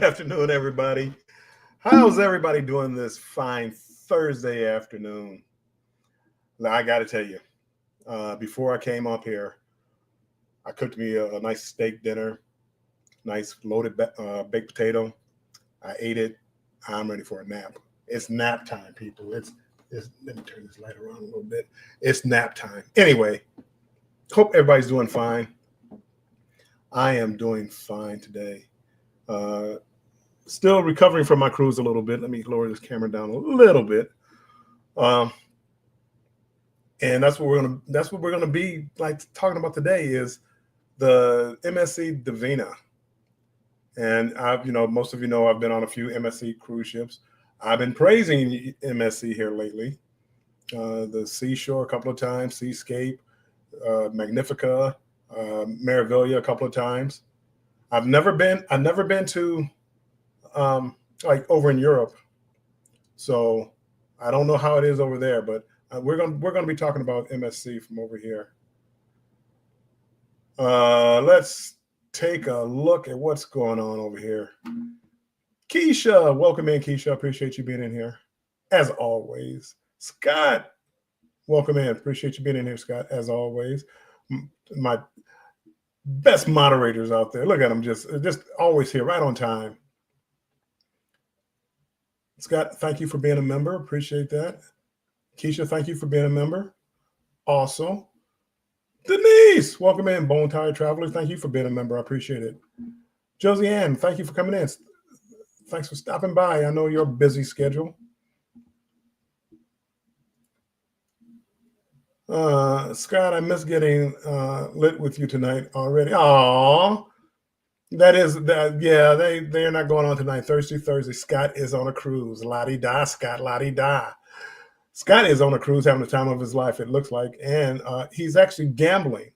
Good afternoon, everybody. How's everybody doing this fine Thursday afternoon? Now, I got to tell you, before I came up here, I cooked me a nice steak dinner, nice loaded baked potato. I ate it. I'm ready for a nap. It's nap time, people. It's let me turn this light around a little bit. It's nap time. Anyway, hope everybody's doing fine. I am doing fine today. Uh, Still recovering from my cruise a little bit. Let me lower this camera down a little bit. Um, and that's what we're gonna be like talking about today is the MSC Divina. And most of you know I've been on a few MSC cruise ships. I've been praising MSC here lately. The Seashore a couple of times, Seascape, Magnifica, Meraviglia a couple of times. I've never been to like over in Europe, so I don't know how it is over there. But we're gonna be talking about MSC from over here. Let's take a look at what's going on over here. Keisha, welcome in, Keisha. Appreciate you being in here, as always. Scott, welcome in. Appreciate you being in here, Scott, as always. My best moderators out there. Look at them, just always here, right on time. Scott, thank you for being a member. Appreciate that. Keisha, thank you for being a member. Also, Denise, welcome in. Bone Tired Traveler, thank you for being a member. I appreciate it. Josie Ann, thank you for coming in. Thanks for stopping by. I know your busy schedule. Scott, I miss getting lit with you tonight already. Aw, that is that. Yeah, they're not going on tonight. Thursday. Scott is on a cruise. La di da, Scott. La di da. Scott is on a cruise, having the time of his life. It looks like, and he's actually gambling.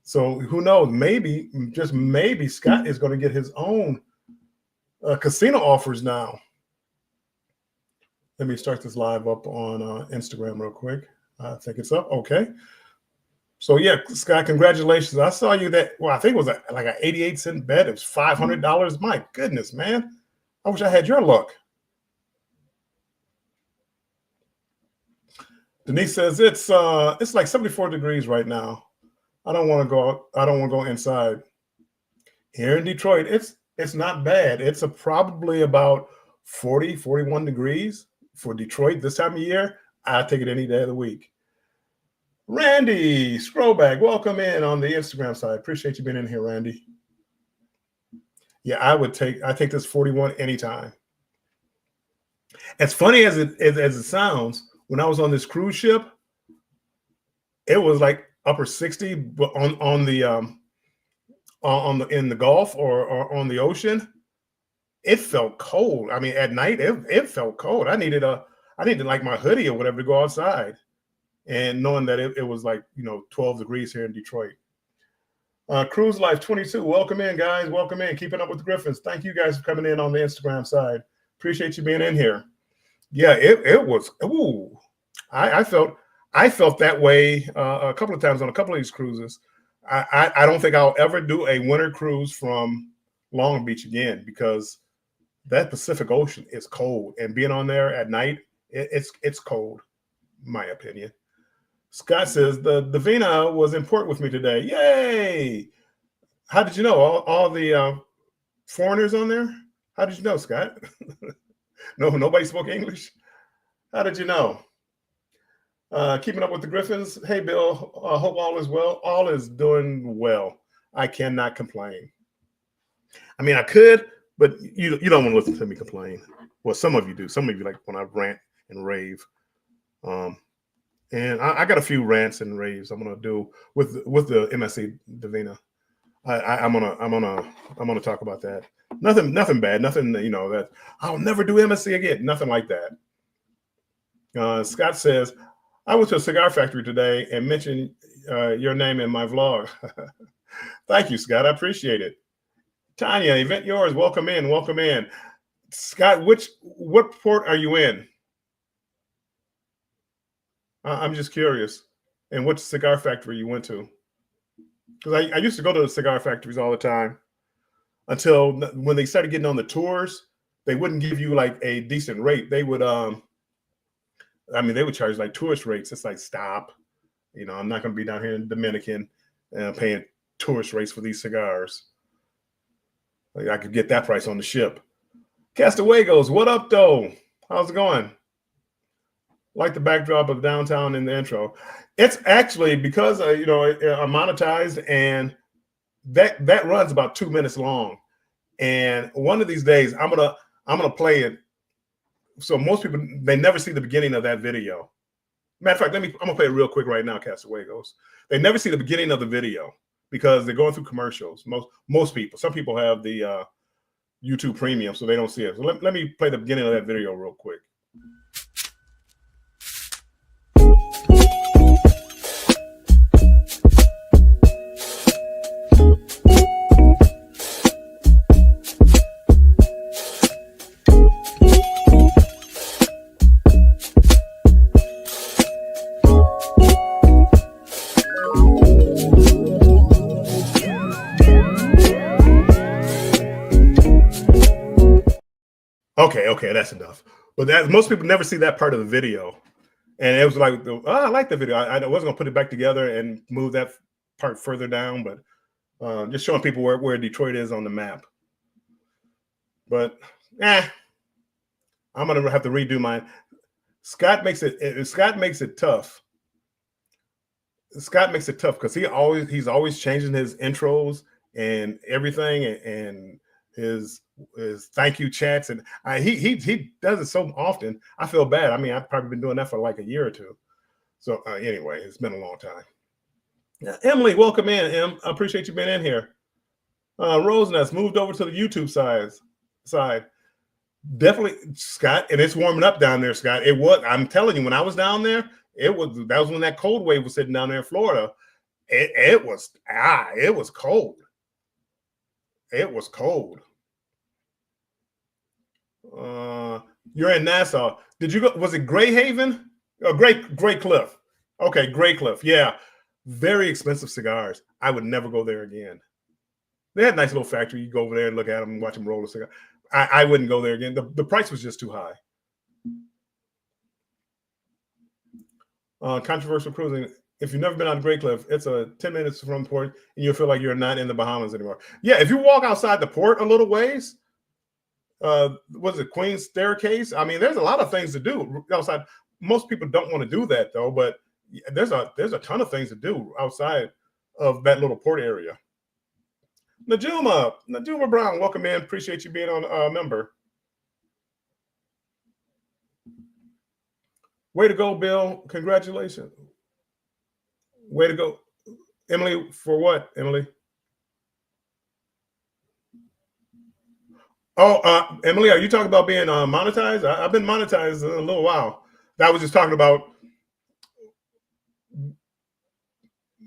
So who knows? Maybe, just maybe, Scott is going to get his own casino offers now. Let me start this live up on Instagram real quick. I think it's up. Okay. So yeah, Scott, congratulations. I saw you that. Well, I think it was like an 88-cent bet. It was $500. My goodness, man. I wish I had your luck. Denise says it's like 74 degrees right now. I don't want to go out. I don't want to go inside. Here in Detroit, it's not bad. It's probably about 40, 41 degrees for Detroit this time of year. I take it any day of the week. Randy Scrollback, welcome in on the Instagram side. Appreciate you being in here, Randy. Yeah, I take this 41 anytime. As funny as it sounds, when I was on this cruise ship, it was like upper 60, but on the in the Gulf or on the ocean, it felt cold. I mean, at night it felt cold. I needed like my hoodie or whatever to go outside, and knowing that it was like 12 degrees here in Detroit. Cruise Life 22, welcome in, guys. Welcome in. Keeping up with the Griffins. Thank you guys for coming in on the Instagram side. Appreciate you being in here. Yeah, it was. Ooh, I felt that way a couple of times on a couple of these cruises. I don't think I'll ever do a winter cruise from Long Beach again, because that Pacific Ocean is cold, and being on there at night, it's cold, in my opinion. Scott says the Divina was in port with me today. Yay! How did you know? All the foreigners on there? How did you know, Scott? No, nobody spoke English. How did you know? Keeping up with the Griffins. Hey, Bill. Hope all is well. All is doing well. I cannot complain. I mean, I could, but you don't want to listen to me complain. Well, some of you do. Some of you like when I rant and rave. And I got a few rants and raves I'm gonna do with the MSC Divina. I'm gonna talk about that. Nothing bad. Nothing that I'll never do MSC again. Nothing like that. Scott says, I went to a cigar factory today and mentioned your name in my vlog. Thank you, Scott. I appreciate it. Tanya, event yours. Welcome in. Welcome in. Scott, what port are you in? I'm just curious. And what cigar factory you went to? Because I used to go to the cigar factories all the time. until when they started getting on the tours, they wouldn't give you like a decent rate. They would, they would charge like tourist rates. It's like, stop. I'm not going to be down here in Dominican paying tourist rates for these cigars. Like, I could get that price on the ship. Castaway goes, what up, though? How's it going? Like the backdrop of downtown in the intro. It's actually because, I'm monetized, and that runs about 2 minutes long. And one of these days, I'm gonna play it. So most people, they never see the beginning of that video. Matter of fact, I'm gonna play it real quick right now. Castaway goes. They never see the beginning of the video because they're going through commercials. Most people. Some people have the YouTube Premium, so they don't see it. So let me play the beginning of that video real quick. Okay, that's enough. But most people never see that part of the video. And it was like, I like the video. I wasn't gonna put it back together and move that part further down, but just showing people where Detroit is on the map. But I'm gonna have to redo mine. Scott makes it tough. Scott makes it tough because he's always changing his intros and everything, and his thank you chats, and he does it so often. I feel bad. I mean, I've probably been doing that for like a year or two. So anyway, it's been a long time. Emily, welcome in. Em, I appreciate you being in here. Roseness moved over to the YouTube side. Definitely, Scott, and it's warming up down there, Scott. It was. I'm telling you, when I was down there, that was when that cold wave was sitting down there in Florida. It was cold. It was cold. You're in Nassau. Did you go? Was it Gray Haven? Oh, Gray Cliff. Okay, Gray Cliff. Yeah, very expensive cigars. I would never go there again. They had a nice little factory. You go over there and look at them and watch them roll a cigar. I wouldn't go there again. The price was just too high. Controversial cruising. If you've never been on Great Cliff, it's 10 minutes from the port, and you'll feel like you're not in the Bahamas anymore. Yeah, if you walk outside the port a little ways, was it Queen's Staircase? I mean, there's a lot of things to do outside. Most people don't want to do that though, but there's a ton of things to do outside of that little port area. Najuma Brown, welcome in. Appreciate you being on a member. Way to go, Bill. Congratulations. Way to go. Emily, for what, Emily? Oh, Emily, are you talking about being monetized? I've been monetized in a little while. That was just talking about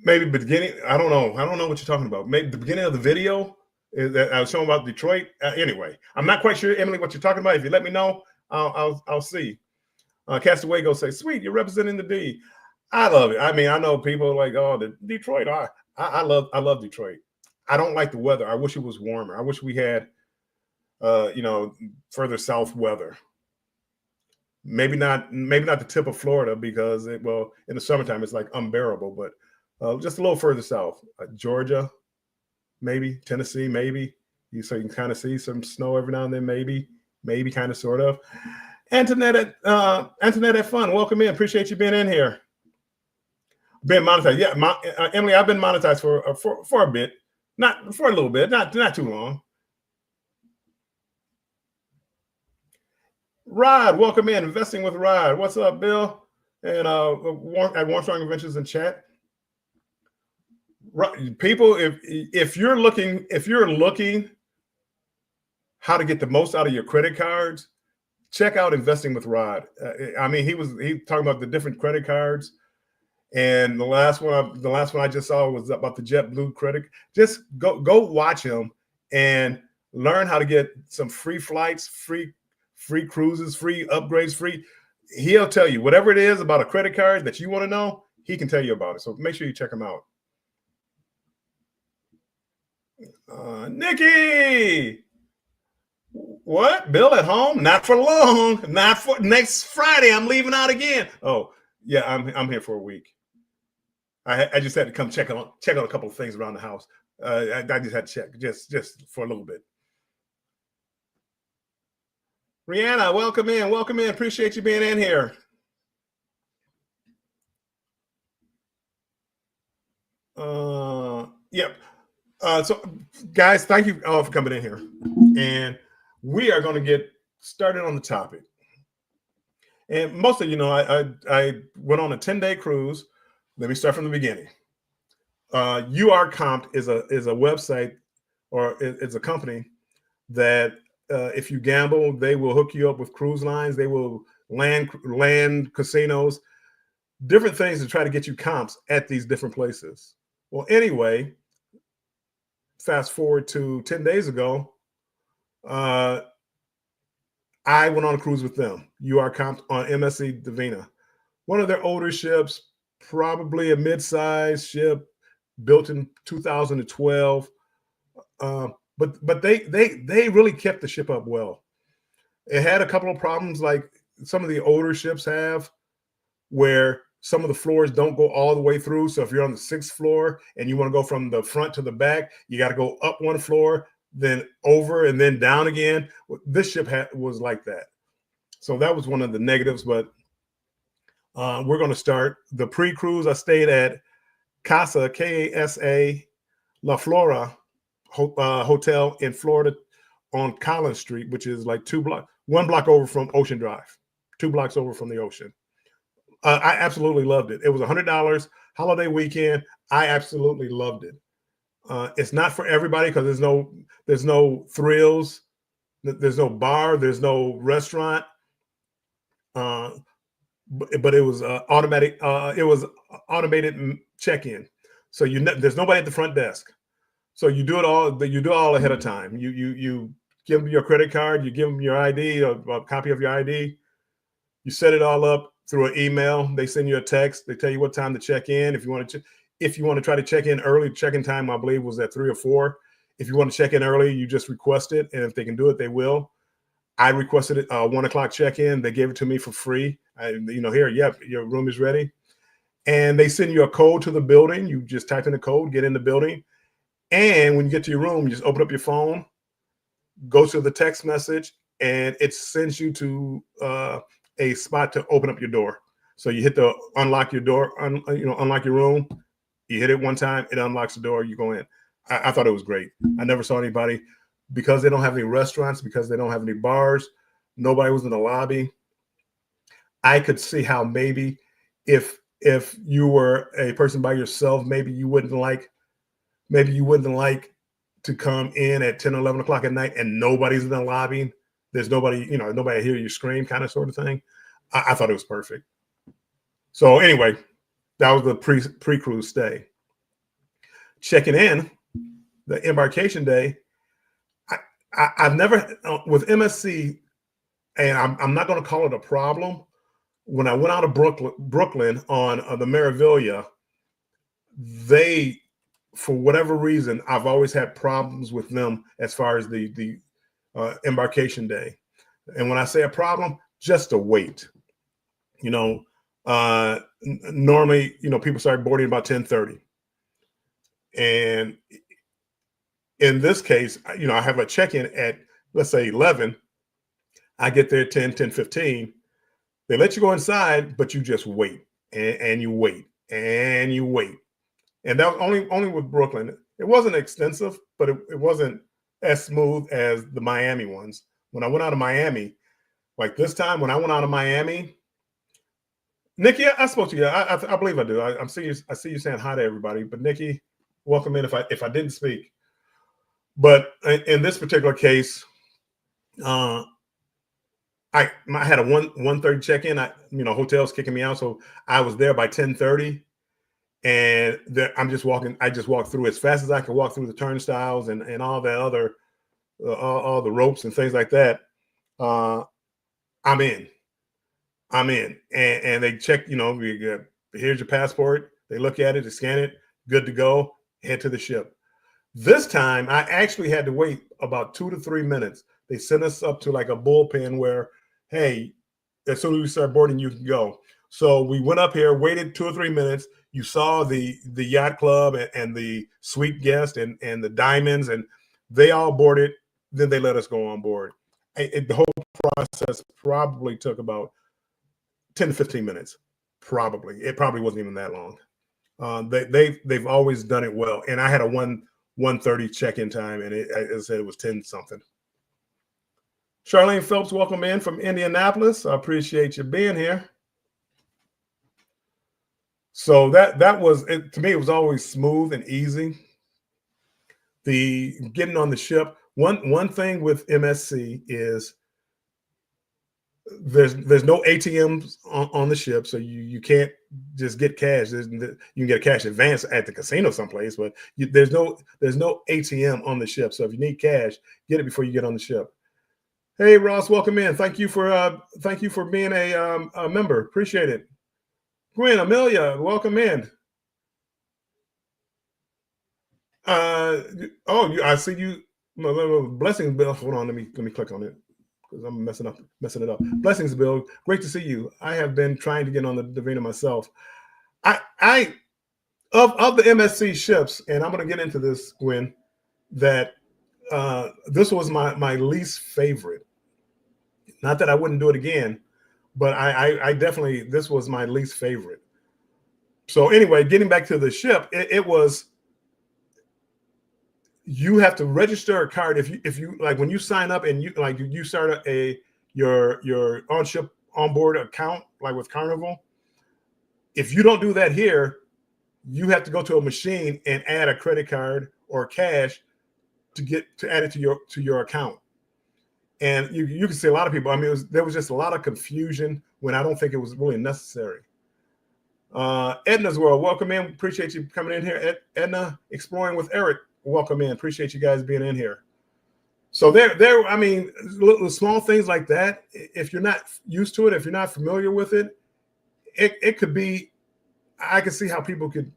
maybe beginning. I don't know what you're talking about. Maybe the beginning of the video is that I was showing about Detroit. Anyway, I'm not quite sure, Emily, what you're talking about. If you let me know, I'll see. Castaway go say, sweet, you're representing the D. I love it. I mean, I know people like, oh, the Detroit. I love Detroit. I don't like the weather. I wish it was warmer. I wish we had further south weather. Maybe not the tip of Florida because in the summertime it's like unbearable, but just a little further south, Georgia, maybe Tennessee, maybe so you can kind of see some snow every now and then, maybe kind of sort of. Antoinette at Fun, welcome in. Appreciate you being in here. Been monetized, yeah. Emily, I've been monetized for a bit, not for a little bit, not too long. Rod, welcome in. Investing with Rod. What's up, Bill? And at Warmstrong Adventures in chat. People, if you're looking how to get the most out of your credit cards, check out Investing with Rod. I mean, he talking about the different credit cards, and the last one I just saw was about the JetBlue credit. Just go watch him and learn how to get some free flights, free cruises, free upgrades, he'll tell you whatever it is about a credit card that you want to know, he can tell you about it. So make sure you check him out. Nikki, what? Bill at home? Not for long. Not for next Friday. I'm leaving out again. Oh, yeah, I'm here for a week. I just had to come check on a couple of things around the house. I just had to check just for a little bit. Rihanna, welcome in. Welcome in. Appreciate you being in here. Yep. So, guys, thank you all for coming in here. And we are going to get started on the topic. And most of you know, I went on a 10-day cruise. Let me start from the beginning. UR Comp is a website, or it's a company that if you gamble, they will hook you up with cruise lines. They will land casinos, different things to try to get you comps at these different places. Well, anyway, fast forward to 10 days ago, I went on a cruise with them. UR Comp on MSC Divina, one of their older ships, probably a mid-sized ship, built in 2012. But they really kept the ship up well. It had a couple of problems like some of the older ships have, where some of the floors don't go all the way through. So if you're on the 6th floor and you want to go from the front to the back, you got to go up one floor, then over, and then down again. This ship was like that. So that was one of the negatives. But we're going to start the pre-cruise. I stayed at Casa, Kasa, La Flora Hotel in Florida on Collins Street, which is like 1 block over from Ocean Drive, 2 blocks over from the ocean. I absolutely loved it. It was $100 holiday weekend. I absolutely loved it. It's not for everybody because there's no thrills, there's no bar, there's no restaurant. But it was automatic. It was automated check-in. So there's nobody at the front desk. So you do it all. You do it all ahead of time. You give them your credit card. You give them your ID, a copy of your ID. You set it all up through an email. They send you a text. They tell you what time to check in. If you want to try to check in early, check-in time I believe was at 3 or 4. If you want to check in early, you just request it, and if they can do it, they will. I requested it 1 o'clock check-in. They gave it to me for free. Here, yep, your room is ready. And they send you a code to the building. You just type in the code, get in the building. And when you get to your room, you just open up your phone, go to the text message, and it sends you to a spot to open up your door. So you hit the unlock your door, unlock your room. You hit it one time, it unlocks the door, you go in. I thought it was great. I never saw anybody, because they don't have any restaurants, because they don't have any bars. Nobody was in the lobby. I could see how maybe if you were a person by yourself, maybe you wouldn't like to come in at 10 or 11 o'clock at night and nobody's in the lobby. There's nobody, nobody hear you scream, kind of sort of thing. I thought it was perfect. So anyway, that was the pre-cruise stay. Checking in, the embarkation day, I've never, with MSC, and I'm not going to call it a problem. When I went out of Brooklyn on the Meraviglia, for whatever reason, I've always had problems with them as far as the embarkation day. And when I say a problem, just a wait. Normally, people start boarding about 10:30. And in this case, I have a check-in at, let's say, 11. I get there at 10:15. They let you go inside, but you just wait and you wait and you wait. And that was only with Brooklyn. It wasn't extensive, but it wasn't as smooth as the Miami ones. When I went out of Miami, like this time, when I went out of Miami, Nikki, I spoke to you. I believe I do. I see you saying hi to everybody. But Nikki, welcome in. If I didn't speak, but in this particular case, I had a 1:30 check-in. Hotels kicking me out, so I was there by 10:30. And I'm just walking. I just walked through as fast as I could walk through the turnstiles and all the other, all the ropes and things like that. I'm in, and they check. Here's your passport. They look at it, they scan it, good to go. Head to the ship. This time, I actually had to wait about 2 to 3 minutes. They sent us up to like a bullpen where, hey, as soon as we start boarding, you can go. So we went up here, waited 2 or 3 minutes. You saw the yacht club and the suite guest and the diamonds, and they all boarded. Then they let us go on board. The whole process probably took about 10 to 15 minutes. Probably. It probably wasn't even that long. They've always done it well. And I had a 1:30 check-in time, and as I said, it was 10 something. Charlene Phelps, welcome in from Indianapolis. I appreciate you being here. So that was it, to me. It was always smooth and easy. The getting on the ship. One thing with MSC is there's no ATMs on the ship, so you can't just get cash. You can get a cash advance at the casino someplace, but there's no ATM on the ship. So if you need cash, get it before you get on the ship. Hey Ross, welcome in. Thank you for being a member. Appreciate it. Gwen, Amelia, welcome in. I see you. Blessings, Bill. Hold on, let me click on it because I'm messing it up. Blessings, Bill. Great to see you. I have been trying to get on the Divina myself. I of the MSC ships, and I'm going to get into this, Gwen, that this was my least favorite. Not that I wouldn't do it again, but I definitely, this was my least favorite. So anyway, getting back to the ship, it was, you have to register a card if you like when you sign up and you start your on board account like with Carnival. If you don't do that here, you have to go to a machine and add a credit card or cash to add it to your account. And you can see a lot of people. I mean, there was just a lot of confusion when I don't think it was really necessary. Edna's World, welcome in. Appreciate you coming in here. Edna, Exploring with Eric, welcome in. Appreciate you guys being in here. So I mean, little small things like that. If you're not used to it, if you're not familiar with it, it could be. I can see how people could.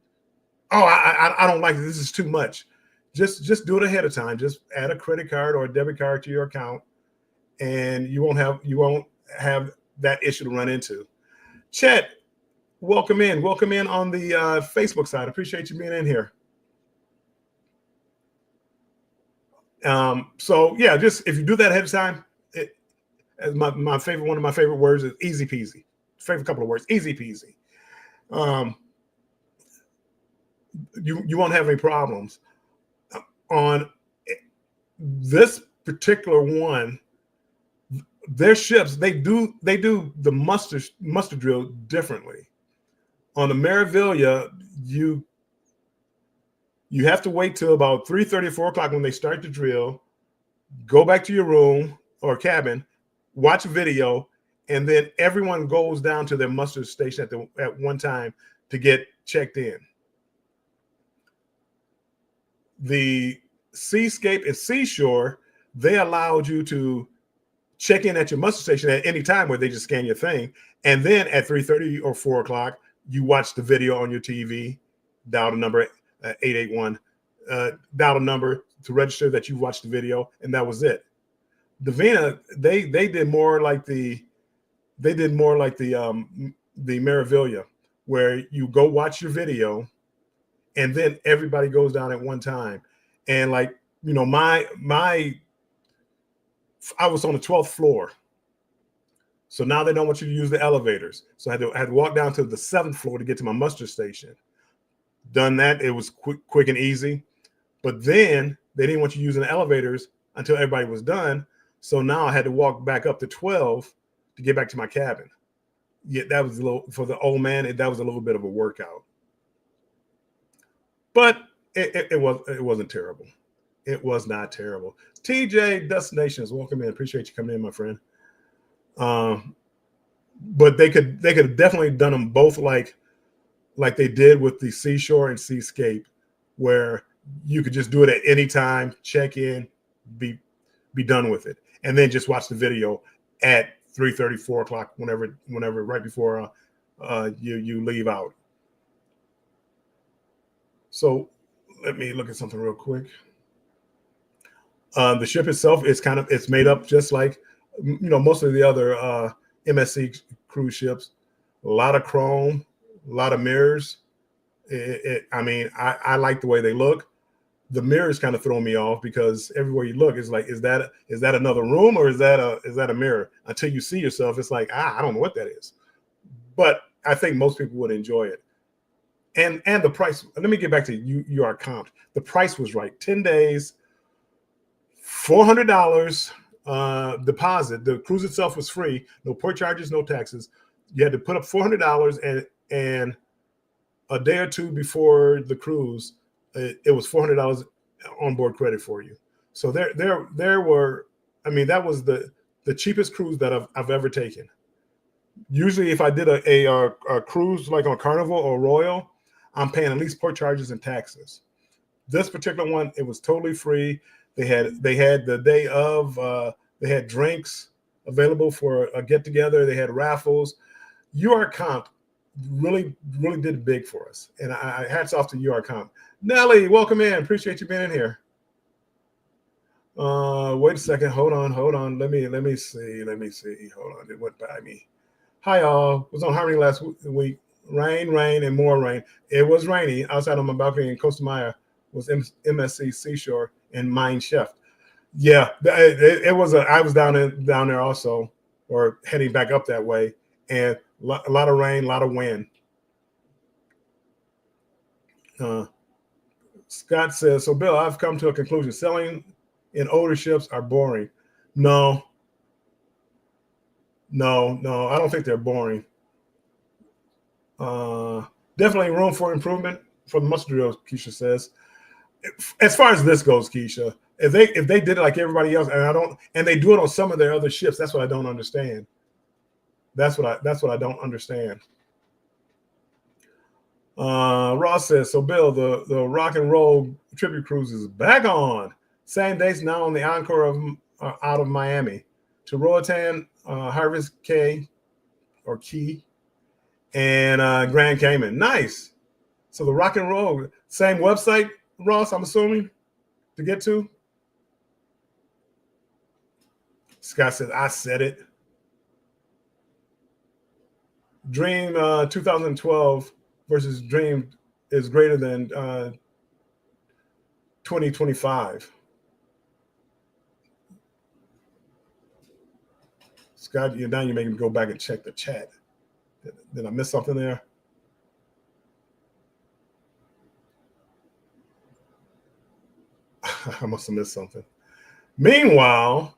Oh, I don't like it. This is too much. Just do it ahead of time. Just add a credit card or a debit card to your account, and you won't have that issue to run into. Chet, welcome in on the Facebook side. Appreciate you being in here. So yeah, just if you do that ahead of time, one of my favorite words is easy peasy. Favorite couple of words, easy peasy. You won't have any problems. On this particular one, their ships, they do the muster drill differently. On the Meraviglia, you have to wait till about 3:30, 4 o'clock when they start the drill, go back to your room or cabin, watch a video, and then everyone goes down to their muster station at one time to get checked in. The Seascape and Seashore, they allowed you to check in at your muster station at any time where they just scan your thing. And then at 3:30 or 4 o'clock, you watch the video on your TV, dial the number 881, dial the number to register that you watched the video, and that was it. Divina, they did more like the Meraviglia, where you go watch your video, and then everybody goes down at one time. And like, you know, I was on the 12th floor. So now they don't want you to use the elevators. So I had to walk down to the 7th floor to get to my muster station. Done that. It was quick and easy. But then they didn't want you using the elevators until everybody was done. So now I had to walk back up to 12 to get back to my cabin. Yeah, that was a little, for the old man, that was a little bit of a workout. But it wasn't terrible. It was not terrible. TJ Destinations, welcome in. Appreciate you coming in, my friend. But they could have definitely done them both like they did with the Seashore and Seascape, where you could just do it at any time, check in, be done with it, and then just watch the video at 3:30, 4 o'clock, whenever right before you leave out. So let me look at something real quick. The ship itself is it's made up just like most of the other MSC cruise ships. A lot of chrome, a lot of mirrors. I like the way they look. The mirrors kind of throw me off because everywhere you look, it's like, is that another room, or is that a mirror? Until you see yourself, it's like, I don't know what that is. But I think most people would enjoy it. And the price. Let me get back to you are comped. The price was right. 10 days, $400 deposit. The cruise itself was free. No port charges, no taxes. You had to put up $400, and a day or two before the cruise, it was $400 onboard credit for you. So there were. I mean, that was the cheapest cruise that I've ever taken. Usually, if I did a cruise like on Carnival or Royal, I'm paying at least port charges and taxes. This particular one, it was totally free. They had the day of. They had drinks available for a get together. They had raffles. UR Comp really did big for us, and I hats off to UR Comp. Nelly, welcome in. Appreciate you being in here. Wait a second. Hold on. Let me see. Hold on. It went by me. Hi, all. Was on Harmony last week. Rain, and more rain. It was rainy outside on my balcony in Costa Maya. Was MSC Seashore and Mine Chef. Yeah, it was. I was down there also, or heading back up that way, and a lot of rain, a lot of wind. Scott says, so Bill, I've come to a conclusion. Selling in older ships are boring. No, I don't think they're boring. Definitely room for improvement for the mustard drill, Keisha says. As far as this goes, Keisha, if they did it like everybody else, and they do it on some of their other ships, that's what I don't understand. That's what I don't understand. Ross says, so Bill, the rock and roll tribute cruise is back on. Same dates now on the Encore out of Miami to Roatan, Harvest Key, and Grand Cayman. Nice. So the rock and roll, same website, Ross, I'm assuming, to get to. Scott says, I said it. Dream 2012 versus Dream is greater than 2025. Scott, now you're making me go back and check the chat. Did I miss something there? I must have missed something. Meanwhile,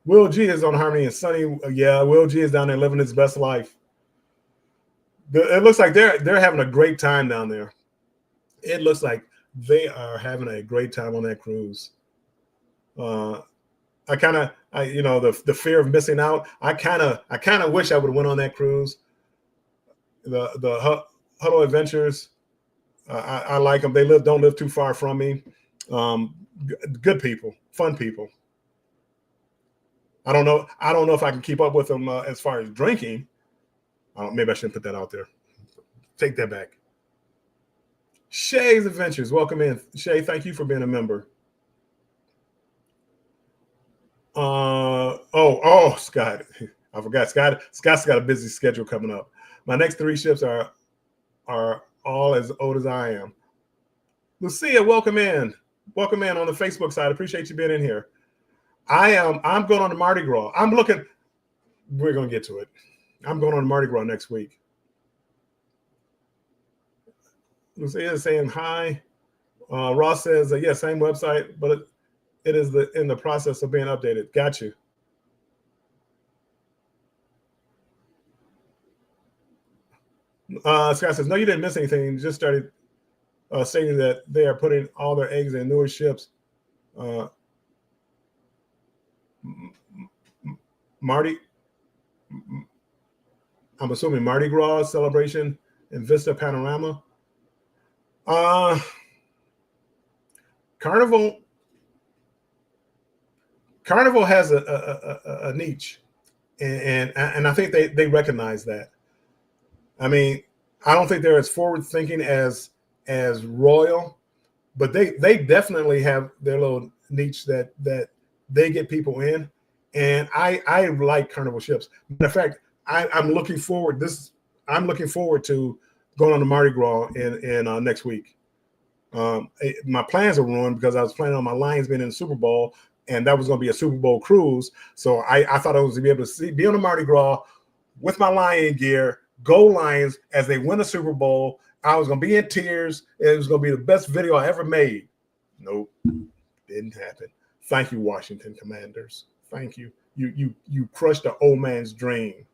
Will G is on Harmony and Sunny. Yeah, Will G is down there living his best life. It looks like they're having a great time down there. It looks like they are having a great time on that cruise. The fear of missing out. I kind of wish I would have went on that cruise. The Huddle Adventures. I like them. They don't live too far from me. Good people, fun people. I don't know if I can keep up with them as far as drinking. Maybe I shouldn't put that out there. Take that back. Shay's Adventures. Welcome in. Shay, thank you for being a member. Scott. I forgot. Scott's got a busy schedule coming up. My next 3 ships are all as old as I am. Lucia, welcome in. Welcome in on the Facebook side. Appreciate you being in here. I'm going on to Mardi Gras. We're going to get to it. I'm going on Mardi Gras next week. Lucia is saying hi. Ross says, yeah, same website, but it is in the process of being updated. Got you. Scott says, no, you didn't miss anything. You just started stating that they are putting all their eggs in newer ships. Marty, I'm assuming Mardi Gras celebration in Vista Panorama. Carnival has a niche, and I think they recognize that. I mean, I don't think they're as forward thinking as Royal, but they definitely have their little niche that they get people in, and I like carnival ships. Matter of fact, I'm looking forward to going on the Mardi Gras in next week. My plans are ruined because I was planning on my Lions being in the Super Bowl, and that was going to be a Super Bowl cruise. So I thought I was going to be able to be on the Mardi Gras with my Lion gear, go Lions as they win a Super Bowl. I was going to be in tears. It was going to be the best video I ever made. Nope, didn't happen. Thank you, Washington Commanders. Thank you. You crushed the old man's dream.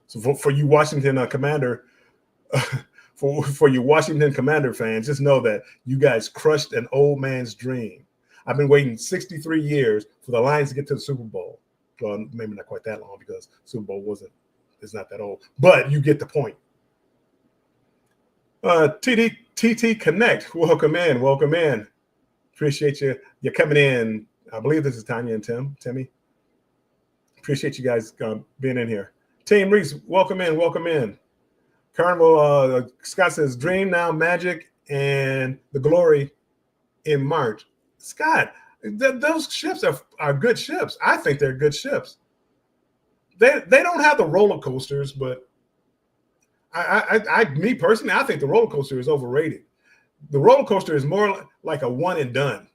So for you Washington Commander, for you Washington Commander fans, just know that you guys crushed an old man's dream. I've been waiting 63 years for the Lions to get to the Super Bowl. Well, maybe not quite that long because Super Bowl it's not that old, but you get the point. TT Connect, welcome in. Appreciate you coming in. I believe this is Tanya and Timmy. Appreciate you guys being in here. Team Reese, welcome in. Carnival, Scott says, Dream Now, Magic, and the Glory in March. Scott, those ships are good ships. I think they're good ships. They don't have the roller coasters, but me personally, I think the roller coaster is overrated. The roller coaster is more like a one and done.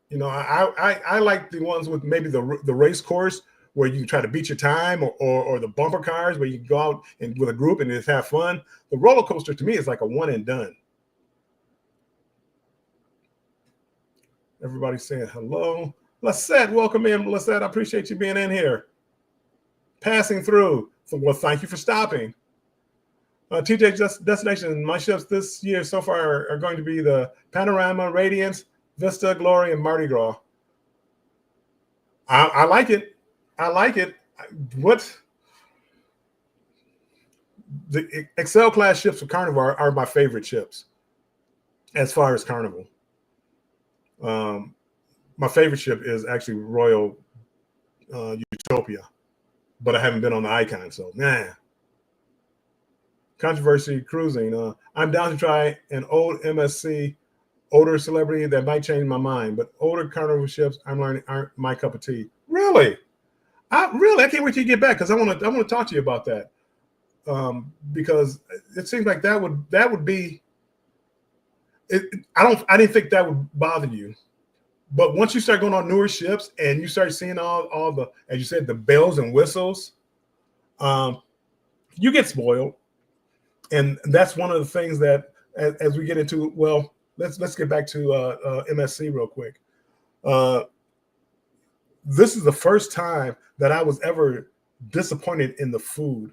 You know, I like the ones with maybe the race course where you try to beat your time, or the bumper cars where you go out and with a group and just have fun. The roller coaster to me is like a one and done. Everybody's saying hello. Lisette, welcome in. Lisette, I appreciate you being in here. Passing through. Well, thank you for stopping. TJ Destination, my ships this year so far are going to be the Panorama, Radiance, Vista, Glory, and Mardi Gras. I like it. What the Excel class ships for Carnival are my favorite ships as far as Carnival. My favorite ship is actually Royal Utopia, but I haven't been on the Icon, so nah. Controversy cruising. I'm down to try an old MSC older celebrity that might change my mind, but older Carnival ships I'm learning aren't my cup of tea. Really? I can't wait till you get back because I want to talk to you about that. Because it seems like that would be it. I didn't think that would bother you, but once you start going on newer ships and you start seeing all the, as you said, the bells and whistles, you get spoiled, and that's one of the things that as we get into. Well, let's get back to MSC real quick. This is the first time that I was ever disappointed in the food.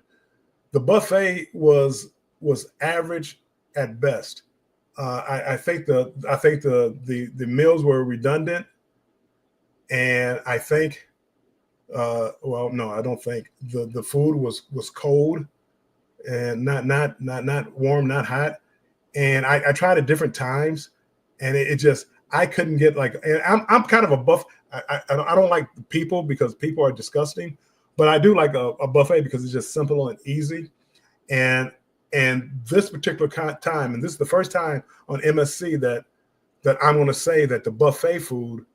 The buffet was average at best. I think the meals were redundant, and I think well, no, I don't think the food was cold and not warm, not hot. And I tried at different times, and it just I couldn't get like. And I'm kind of a buff. I don't like people because people are disgusting, but I do like a buffet because it's just simple and easy. And this particular time, and this is the first time on MSC that I'm going to say that the buffet food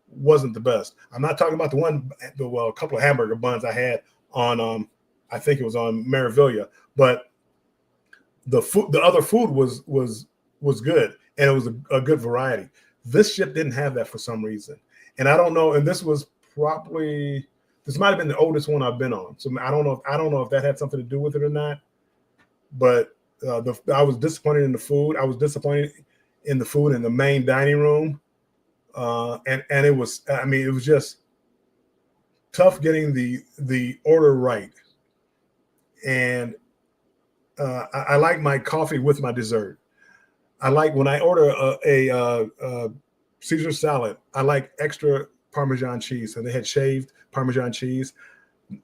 wasn't the best. I'm not talking about a couple of hamburger buns I had on I think it was on Marivilia, but the other food was good, and it was a good variety. This ship didn't have that for some reason, and I don't know. And this might have been the oldest one I've been on, so I don't know if that had something to do with it or not. But I was disappointed in the food. I was disappointed in the food in the main dining room, and it was. I mean, it was just tough getting the order right. And I like my coffee with my dessert. I like when I order a Caesar salad, I like extra Parmesan cheese. So they had shaved Parmesan cheese.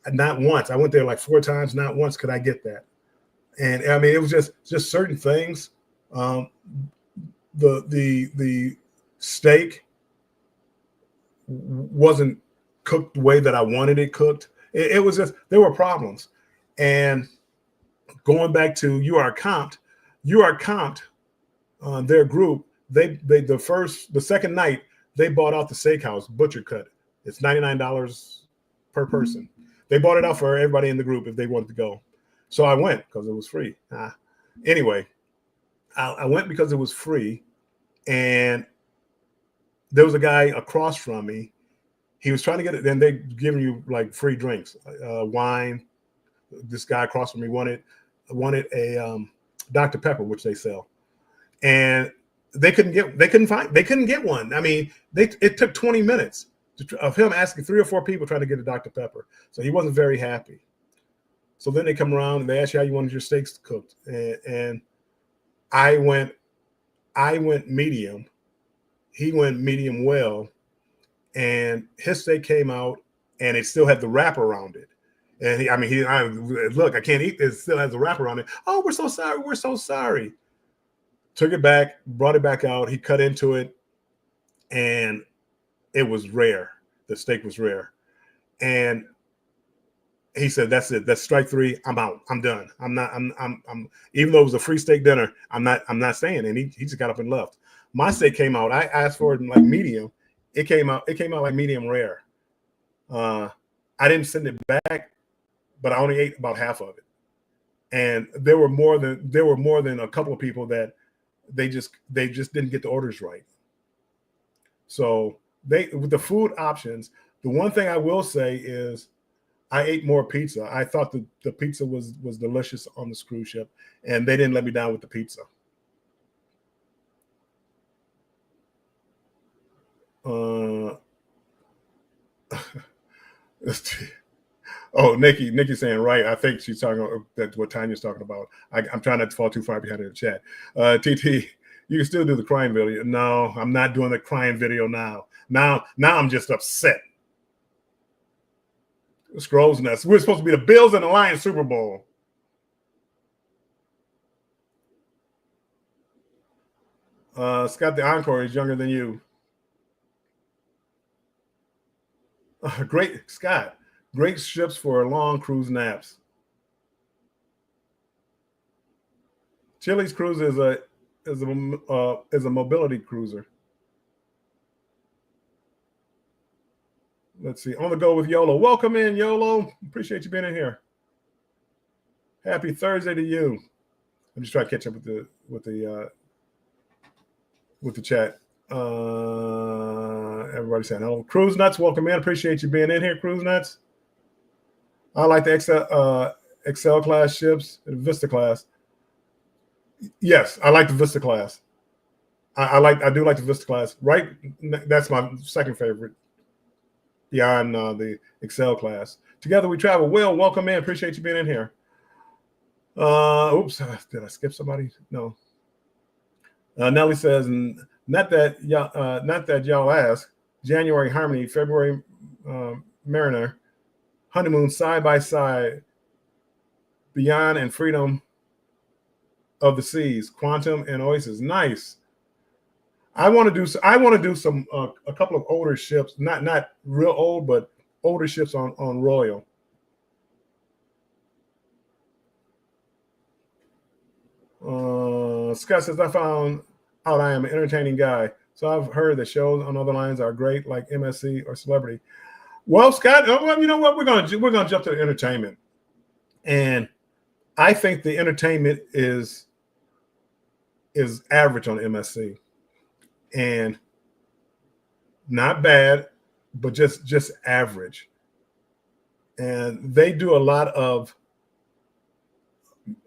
Not once. I went there like 4 times. Not once could I get that. And I mean, it was just certain things. The steak wasn't cooked the way that I wanted it cooked. It was just, there were problems. And going back to You Are Comped, their group, the second night they bought out the steakhouse butcher cut. It's $99 per person. They bought it out for everybody in the group if they wanted to go. So I went because it was free. Anyway, I went because it was free, and there was a guy across from me. He was trying to get it. Then they giving you like free drinks, wine. This guy across from me wanted a Dr. Pepper, which they sell, and they couldn't get one. I mean, it took 20 minutes of him asking 3 or 4 people trying to get a Dr. Pepper. So he wasn't very happy. So then they come around and they ask you how you wanted your steaks cooked, and I went medium. He went medium well, and his steak came out, and it still had the wrap around it. And look, I can't eat this. It still has the wrap around it. Oh, we're so sorry. We're so sorry. Took it back, brought it back out. He cut into it, and it was rare. The steak was rare, and he said, "That's it. That's strike 3. I'm out. I'm done. I'm not. I'm. Even though it was a free steak dinner, I'm not staying." And he just got up and left. My steak came out. I asked for it in like medium. It came out like medium rare. I didn't send it back, but I only ate about half of it. And there were more than a couple of people that they just didn't get the orders right. So with the food options, the one thing I will say is I ate more pizza. I thought the pizza was delicious on this cruise ship, and they didn't let me down with the pizza. Oh, Nikki's saying right. I think she's talking about that's what Tanya's talking about. I'm trying not to fall too far behind in the chat. TT, you can still do the crying video. No, I'm not doing the crying video now. Now I'm just upset. Scrolls nuts. We're supposed to be the Bills and the Lions Super Bowl. Scott, the Encore is younger than you. Great, Scott. Great ships for long cruise naps. Chili's cruise is a mobility cruiser. Let's see. On the go with YOLO. Welcome in, YOLO. Appreciate you being in here. Happy Thursday to you. I'm just trying to catch up with the chat. Everybody saying hello. Cruise Nuts, welcome in. Appreciate you being in here, Cruise Nuts. I like the Excel class ships, the Vista class. Yes, I like the Vista class. I do like the Vista class. Right, that's my second favorite. Beyond the Excel class. Together we travel. Will, welcome in. Appreciate you being in here. Oops, did I skip somebody? No. Nelly says, not that y'all ask. January Harmony, February Mariner, honeymoon side by side, Beyond and Freedom of the Seas, Quantum and Oasis. Nice. I want to do some a couple of older ships, not real old, but older ships on Royal. Scott says, I found out I am an entertaining guy. So I've heard that shows on other lines are great, like MSC or Celebrity. Well, Scott, you know what? We're gonna jump to the entertainment, and I think the entertainment is average on MSC, and not bad, but just average. And they do a lot of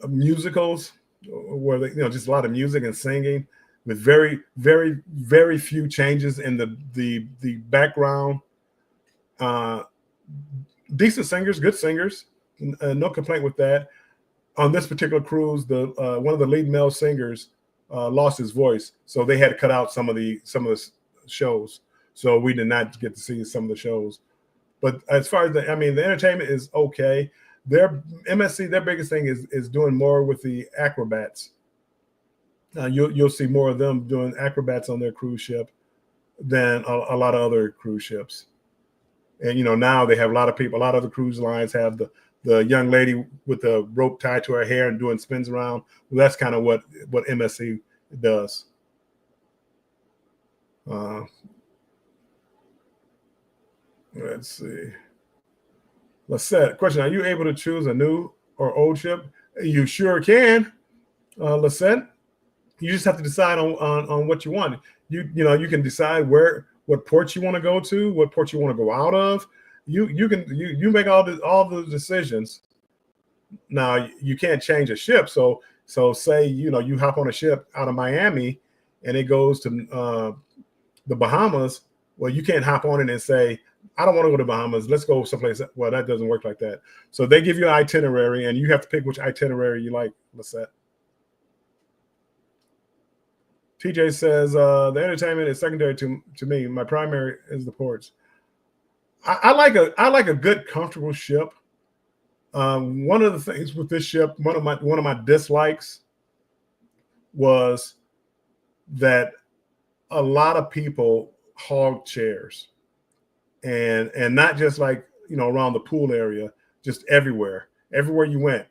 musicals where they, just a lot of music and singing with very, very, very few changes in the background. Decent singers, good singers, no complaint with that. On this particular cruise, one of the lead male singers lost his voice, so they had to cut out some of the shows. So we did not get to see some of the shows. But as far as the entertainment is okay. Their MSC, their biggest thing is doing more with the acrobats. You'll see more of them doing acrobats on their cruise ship than a lot of other cruise ships. And now they have a lot of people. A lot of the cruise lines have the young lady with the rope tied to her hair and doing spins around. Well, that's kind of what MSC does. Let's see. Lisette, question: are you able to choose a new or old ship? You sure can, Lisette. You just have to decide on what you want. You can decide what port you want to go to, what port you want to go out of. You make all the decisions. Now you can't change a ship. So say you hop on a ship out of Miami and it goes to the Bahamas. Well, you can't hop on it and say, I don't want to go to Bahamas. Let's go someplace. Well, that doesn't work like that. So they give you an itinerary, and you have to pick which itinerary you like. Lisette. TJ says the entertainment is secondary to me. My primary is the ports. I like a good, comfortable ship. One of the things with this ship, one of my dislikes was that a lot of people hog chairs, and not just like around the pool area, just everywhere. Everywhere you went,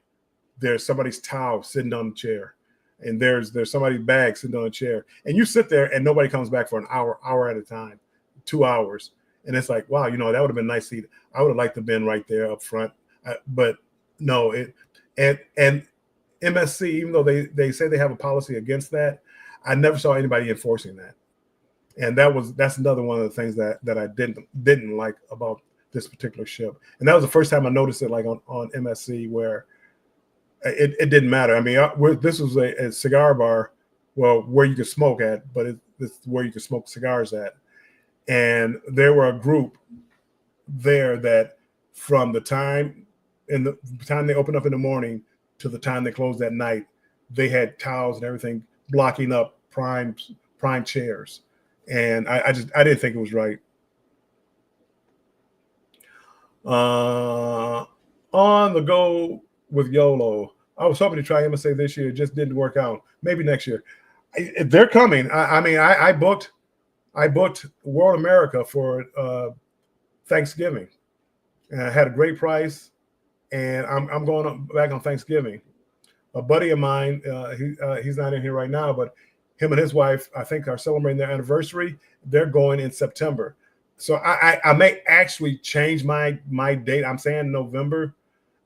there's somebody's towel sitting on the chair, and there's somebody's bag sitting on a chair, and you sit there and nobody comes back for an hour at a time, 2 hours, and it's like, wow, that would have been nice seat. I would have liked to have been right there up front, but no, and MSC, even though they say they have a policy against that, I never saw anybody enforcing that. And that's another one of the things that I didn't like about this particular ship. And that was the first time I noticed it, like on MSC, where it didn't matter. I mean, this was a cigar bar, well, where you could smoke at, but it's where you could smoke cigars at. And there were a group there that from the time they opened up in the morning to the time they closed at night, they had towels and everything blocking up prime chairs. And I didn't think it was right. On the go with YOLO. I was hoping to try MSA this year. It just didn't work out. Maybe next year. They're coming. I booked World America for Thanksgiving. And I had a great price, and I'm going back on Thanksgiving. A buddy of mine, he's not in here right now, but him and his wife, I think, are celebrating their anniversary. They're going in September. So I may actually change my date. I'm saying November.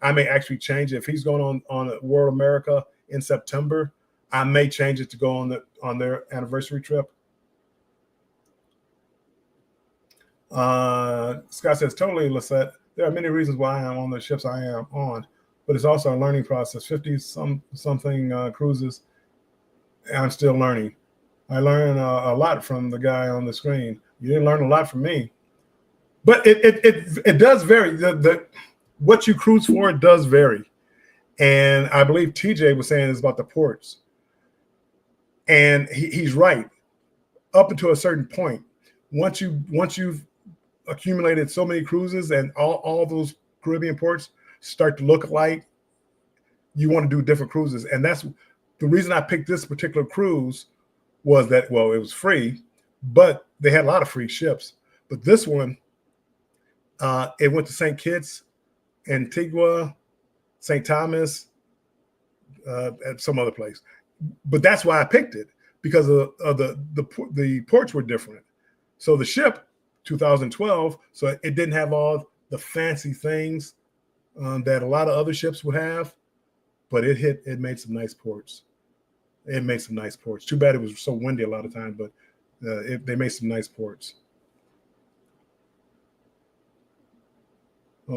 I may actually change it. If he's going on World America in September, I may change it to go on their anniversary trip. Scott says, totally, Lisette. There are many reasons why I'm on the ships I am on, but it's also a learning process. 50-something cruises, and I'm still learning. I learned a lot from the guy on the screen. You didn't learn a lot from me, but it does vary. What you cruise for, it does vary, and I believe TJ was saying it's about the ports, and he's right. Up until a certain point, once you've accumulated so many cruises and all those Caribbean ports start to look alike, you want to do different cruises. And that's the reason I picked this particular cruise, was that, well, it was free, but they had a lot of free ships. But this one, it went to St. Kitts, Antigua, St. Thomas, and some other place. But that's why I picked it, because of the ports were different. So the ship, 2012, so it didn't have all the fancy things that a lot of other ships would have, but it made some nice ports. It made some nice ports. Too bad it was so windy a lot of times, but they made some nice ports. It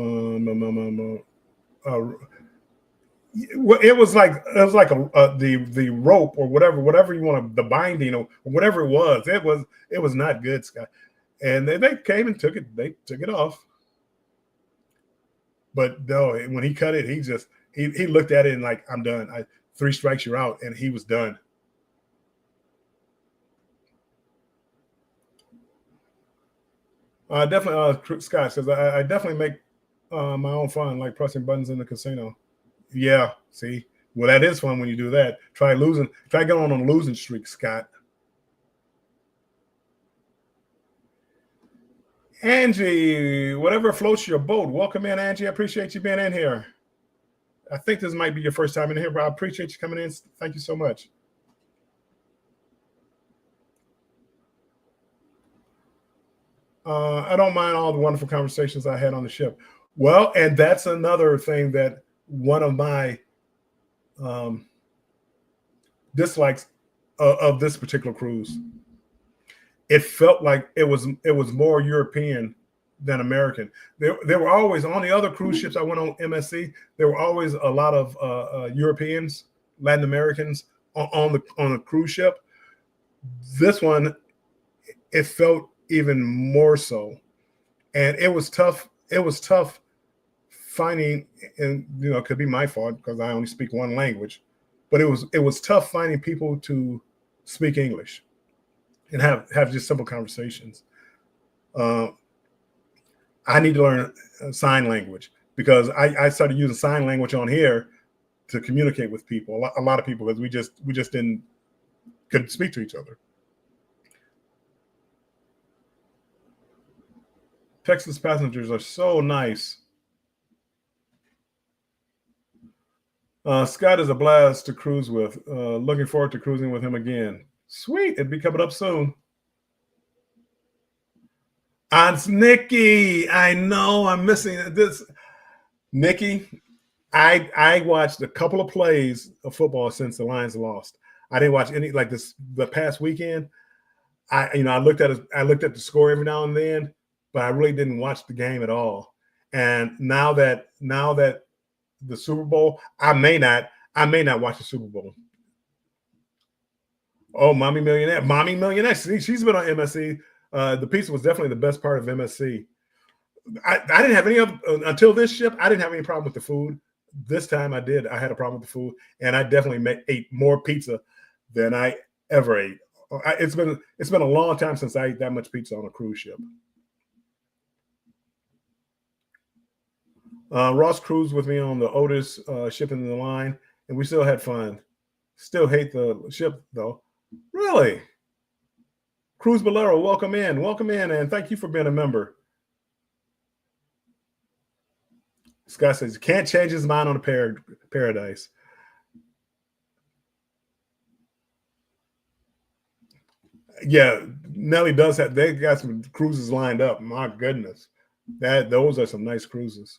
was like the rope or whatever you want to, the binding or whatever it was. It was not good, Scott. And they came and took it off. But no, when he cut it, he looked at it and like, I'm done. 3 strikes, you're out, and he was done. Definitely, Scott says, I definitely make my own fun, like pressing buttons in the casino. Yeah, see, well, that is fun when you do that. Try going on a losing streak, Scott. Angie, whatever floats your boat. Welcome in, Angie. I appreciate you being in here. I think this might be your first time in here, but I appreciate you coming in. Thank you so much. I don't mind all the wonderful conversations I had on the ship. Well, and that's another thing that one of my um, dislikes of this particular cruise. It felt like it was more European than American. There were always on the other cruise ships I went on MSC. There were always a lot of Europeans, Latin Americans on the cruise ship. This one, it felt even more so, and it was tough. It was tough finding, and it could be my fault because I only speak one language, but it was tough finding people to speak English and have just simple conversations. Uh, I need to learn sign language because I started using sign language on here to communicate with people. A lot of people, because we just couldn't speak to each other. Texas passengers are so nice. Scott is a blast to cruise with. Looking forward to cruising with him again. Sweet, it'll be coming up soon. Aunt Nikki, I know I'm missing this. Nikki, I watched a couple of plays of football since the Lions lost. I didn't watch any like this the past weekend. I looked at the score every now and then, but I really didn't watch the game at all. And now that the Super Bowl, I may not watch the Super Bowl. Oh, Mommy Millionaire. She's been on MSC. The pizza was definitely the best part of MSC. I didn't have any of until this ship. I didn't have any problem with the food. This time I did. I had a problem with the food, and I definitely ate more pizza than I ever ate. It's been a long time since I ate that much pizza on a cruise ship. Ross cruised with me on the Otis ship in the line, and we still had fun. Still hate the ship though. Really? Cruz Bolero, welcome in, and thank you for being a member. Scott says, can't change his mind on a paradise. Yeah, Nelly does have, they got some cruises lined up. My goodness. Those are some nice cruises.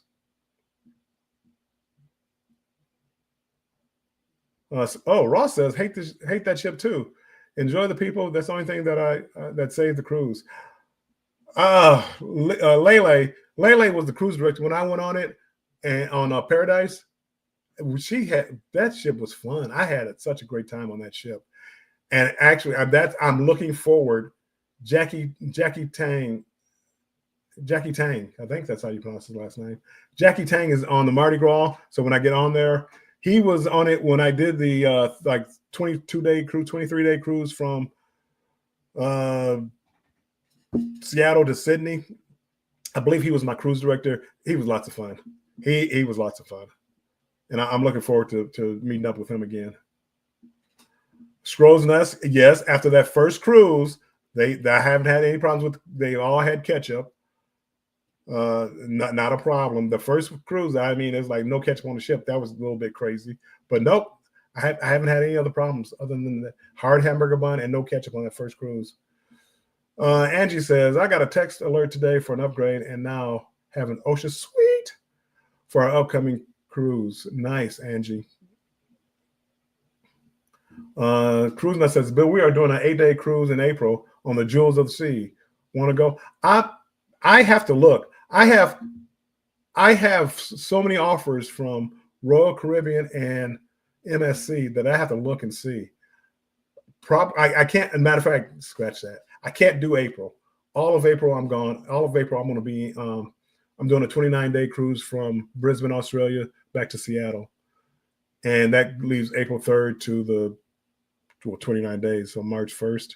Ross says, hate that ship too. Enjoy the people. That's the only thing that saved the cruise. Lele was the cruise director when I went on it, and on Paradise. That ship was fun. I had such a great time on that ship, and actually, I'm looking forward. Jackie Tang. I think that's how you pronounce his last name. Jackie Tang is on the Mardi Gras. So when I get on there, he was on it when I did the 22-day cruise, 23-day cruise from Seattle to Sydney. I believe he was my cruise director. He was lots of fun. He was lots of fun. And I'm looking forward to meeting up with him again. Scrolls Nest, yes, after that first cruise, I haven't had any problems with, they all had ketchup. Not a problem. The first cruise, I mean, it's like no ketchup on the ship. That was a little bit crazy. But nope, I haven't had any other problems other than the hard hamburger bun and no ketchup on that first cruise. Angie says, I got a text alert today for an upgrade and now have an OSHA suite for our upcoming cruise. Nice, Angie. Cruise Nut says, Bill, we are doing an 8-day cruise in April on the Jewels of the Sea. Want to go? I have to look. I have so many offers from Royal Caribbean and MSC that I have to look and see. I can't, as a matter of fact, scratch that. I can't do April. All of April, I'm gone. All of April, I'm going to be, I'm doing a 29-day cruise from Brisbane, Australia, back to Seattle. And that leaves April 3rd to 29 days. So March 1st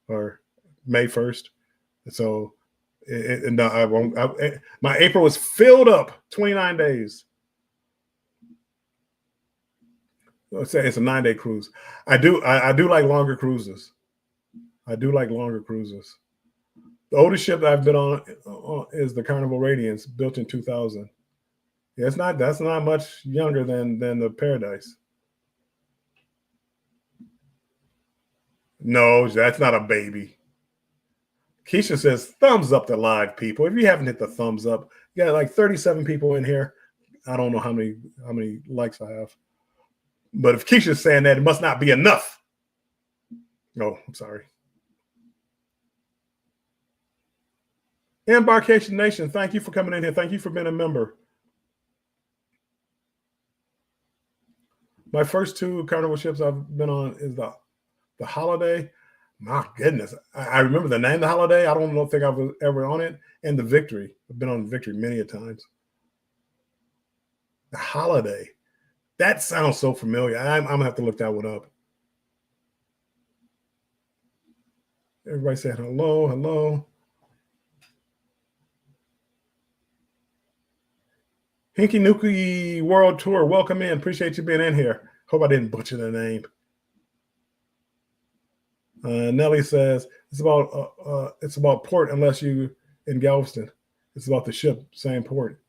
or May 1st. So no, I won't. My April is filled up 29 days. Let's say it's a 9-day cruise. I do like longer cruises. The oldest ship I've been on is the Carnival Radiance, built in 2000. Yeah, that's not much younger than the Paradise. No, that's not a baby. Keisha says, thumbs up the live, people. If you haven't hit the thumbs up, you got like 37 people in here. I don't know how many likes I have. But if Keisha's saying that, it must not be enough. No, I'm sorry. Embarkation Nation, thank you for coming in here. Thank you for being a member. My first 2 carnival ships I've been on is the Holiday. My goodness. I remember the name, the Holiday. I don't think I was ever on it. And the Victory. I've been on the Victory many a times. The Holiday. That sounds so familiar. I'm going to have to look that one up. Everybody said hello, hello. Hinky Nookie World Tour. Welcome in. Appreciate you being in here. Hope I didn't butcher the name. Nelly says it's about port unless you in Galveston. It's about the ship, same port.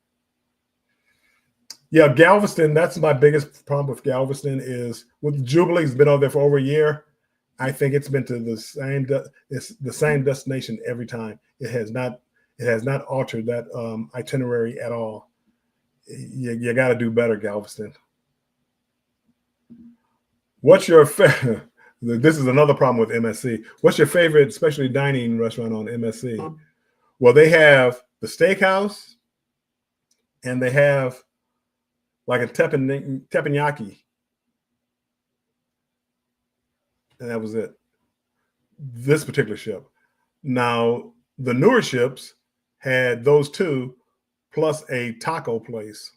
Yeah, Galveston. That's my biggest problem with Galveston is with Jubilee's been over there for over a year. I think it's been to the same destination every time. It has not altered that itinerary at all. You got to do better, Galveston. What's your this is another problem with MSC. What's your favorite specialty dining restaurant on MSC? Well, they have the steakhouse, and they have like a teppanyaki, and that was it. This particular ship. Now, the newer ships had those 2 plus a taco place,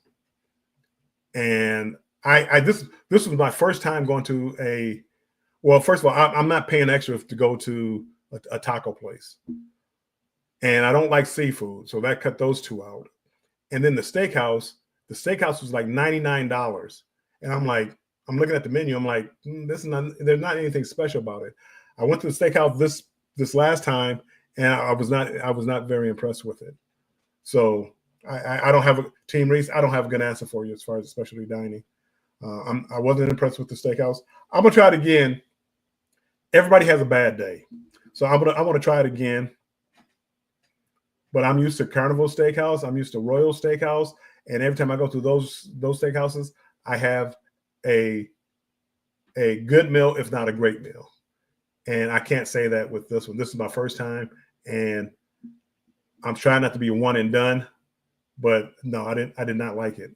and this was my first time going to a. Well, first of all, I'm not paying extra to go to a taco place. And I don't like seafood, so that cut those 2 out. And then the steakhouse was like $99. And I'm looking at the menu, I'm like, there's not anything special about it. I went to the steakhouse this last time, and I was not very impressed with it. So I don't have Team Reese, I don't have a good answer for you as far as specialty dining. I wasn't impressed with the steakhouse. I'm gonna try it again. Everybody has a bad day, so I want to try it again. But I'm used to Carnival Steakhouse. I'm used to Royal Steakhouse, and every time I go to those steakhouses, I have a good meal, if not a great meal. And I can't say that with this one. This is my first time, and I'm trying not to be one and done. But no, I did not like it.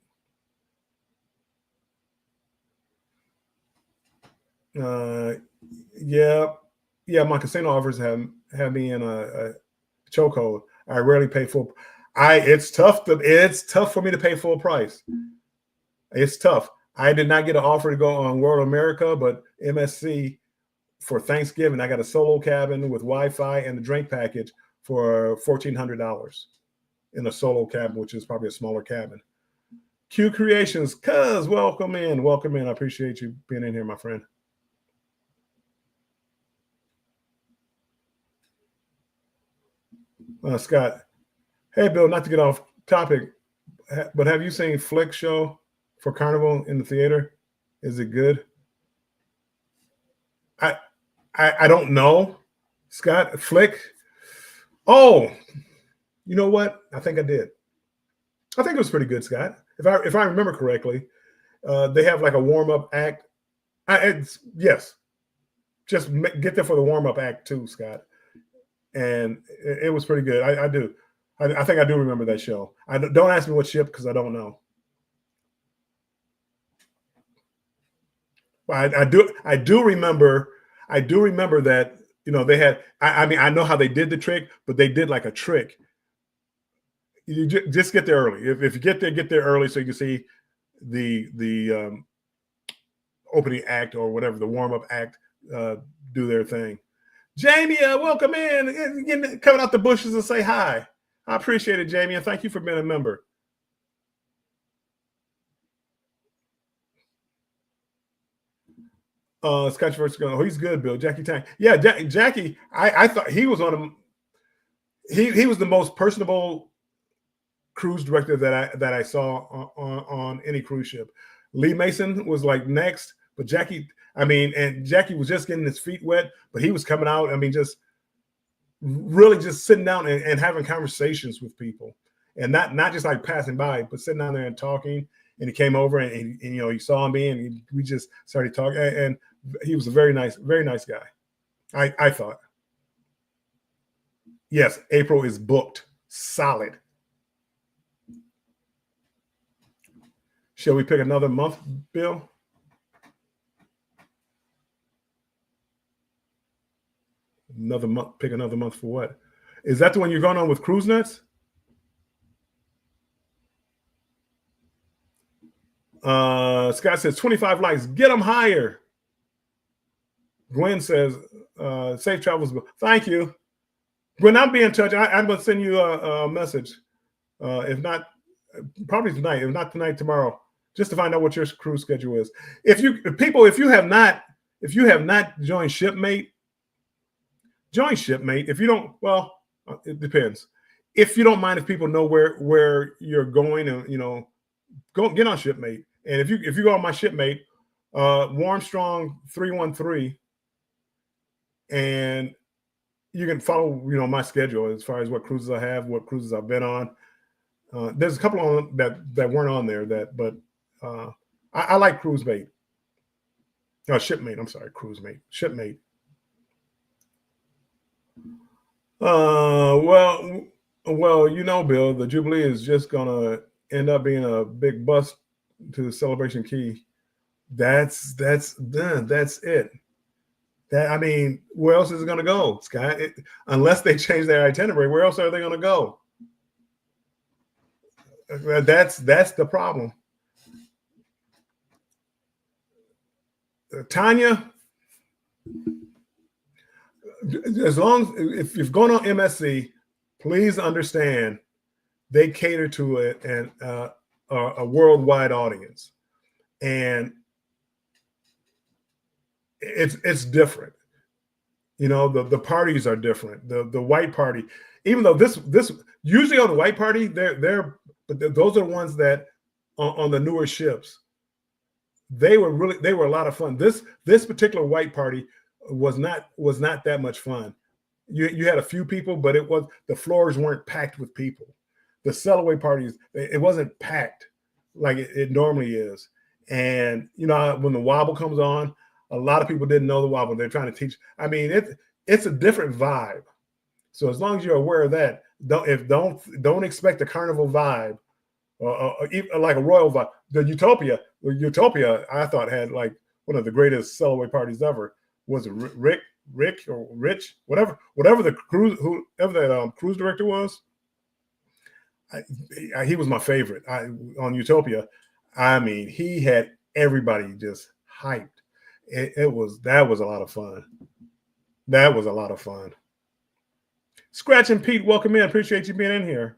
Yeah, my casino offers have me in a chokehold. I rarely pay full. It's tough for me to pay full price. It's tough. I did not get an offer to go on World America, but MSC for Thanksgiving, I got a solo cabin with Wi-Fi and the drink package for $1,400 in a solo cabin, which is probably a smaller cabin. Q Creations, cuz welcome in. I appreciate you being in here, my friend. Scott, hey Bill, not to get off topic, but have you seen Flick show for Carnival in the theater? Is it good? I don't know, Scott. Flick. Oh, you know what? I think I did. I think it was pretty good, Scott. If I remember correctly, they have like a warm up act. Yes, just get there for the warm up act too, Scott. And it was pretty good. I do. I think I do remember that show. Don't ask me what ship because I don't know. I do remember that, they had. I mean, I know how they did the trick, but they did like a trick. You just get there early. If you get there early so you can see the opening act or whatever, the warm up act, do their thing. Jamie, welcome in. Coming out the bushes and say hi. I appreciate it, Jamie, and thank you for being a member. Scotch versus Gun. Oh, he's good, Bill. Jackie Tang. Yeah, Jackie. I thought he was he was the most personable cruise director that I saw on any cruise ship. Lee Mason was like next, but Jackie. I mean, and Jackie was just getting his feet wet, but he was coming out. I mean, just really just sitting down and having conversations with people, and not just like passing by, but sitting down there and talking. And he came over and you know, he saw me and we just started talking. And he was a very nice guy. I thought. Yes, April is booked solid. Shall we pick another month, Bill? Another month. Pick another month for what? Is that the one you're going on with Cruise Nuts? Scott says 25 likes. Get them higher. Gwen says safe travels. Thank you, Gwen. I'll be in touch. I'm going to send you a message. If not, probably tonight. If not tonight, tomorrow, just to find out what your cruise schedule is. If you have not joined Shipmate, join Shipmate. If you don't, well, it depends. If you don't mind, if people know where you're going, and you know, go get on Shipmate. And if you go on my Shipmate, Warmstrong 313, and you can follow, you know, my schedule as far as what cruises I have, what cruises I've been on. There's a couple on that weren't on there but I like Cruisemate. Oh, Shipmate. I'm sorry, Cruisemate. Shipmate. Well, you know, Bill, the Jubilee is just gonna end up being a big bust to Celebration Key. That's it. That, I mean, where else is it gonna go, Scott? Unless they change their itinerary, where else are they gonna go? That's the problem. Tanya, as long as if you're going on MSC, please understand they cater to a worldwide audience, and it's different. You know, the parties are different. The white party, even though this usually on the white party, but those are the ones that on the newer ships. They were a lot of fun. This particular white party was not that much fun. You had a few people, but the floors weren't packed with people. The Cellaway parties, it wasn't packed like it normally is. And you know, when the wobble comes on, a lot of people didn't know the wobble. They're trying to teach. I mean, it's a different vibe. So as long as you're aware of that, don't expect a carnival vibe, like a royal vibe. The Utopia, I thought had like one of the greatest Cellaway parties ever. Was it Rick or Rich, whatever the whoever that cruise director was? He was my favorite on Utopia. I mean, he had everybody just hyped. That was a lot of fun. That was a lot of fun. Scratch and Pete, welcome in. Appreciate you being in here.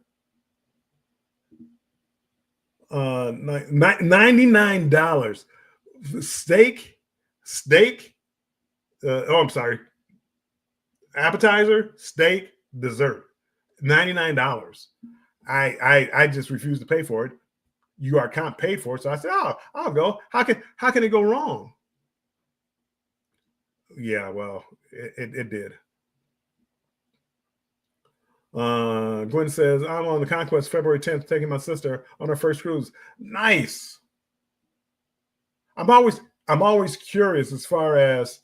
$99 steak. I'm sorry. Appetizer, steak, dessert. $99. I just refused to pay for it. UR Comp paid for it, so I said, "Oh, I'll go." How can it go wrong? Yeah, well, it did. Gwen says, I'm on the Conquest February 10th, taking my sister on her first cruise. Nice. I'm always curious as far as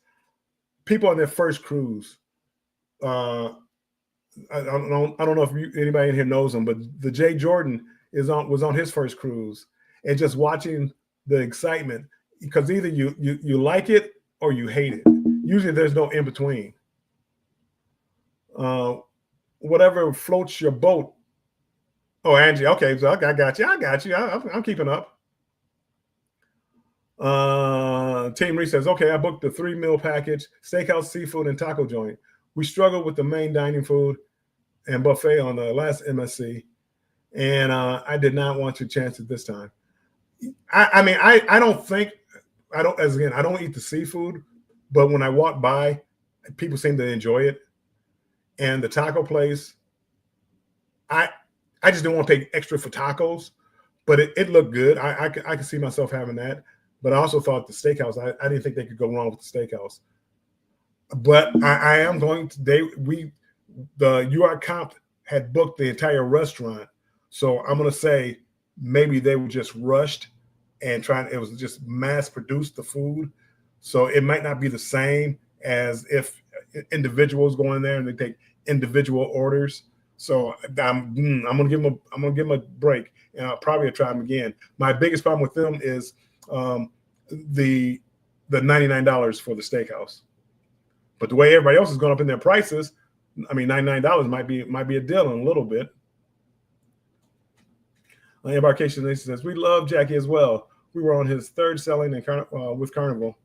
people on their first cruise. I don't know if anybody in here knows him, but the Jay Jordan was on his first cruise, and just watching the excitement, because either you like it or you hate it. Usually there's no in between. Whatever floats your boat. Oh, Angie. Okay, so I got you. I'm keeping up. Team Reese says, okay, I booked the 3-meal package, steakhouse, seafood, and taco joint. We struggled with the main dining food and buffet on the last MSC, and I did not want to chance it this time. I mean, I don't eat the seafood, but when I walk by, people seem to enjoy it. And the taco place, I just didn't want to pay extra for tacos, but it looked good. I could see myself having that. But I also thought the steakhouse, I didn't think they could go wrong with the steakhouse. But I am going to, the UR Comp had booked the entire restaurant. So I'm going to say maybe they were just rushed and it was just mass produced the food. So it might not be the same as if individuals go in there and they take individual orders. So I'm gonna give them a break, and I'll probably try them again. My biggest problem with them is the $99 for the steakhouse. But the way everybody else is going up in their prices, I mean, $99 might be a deal in a little bit. Embarkation Nation says, we love Jackie as well. We were on his third selling with Carnival,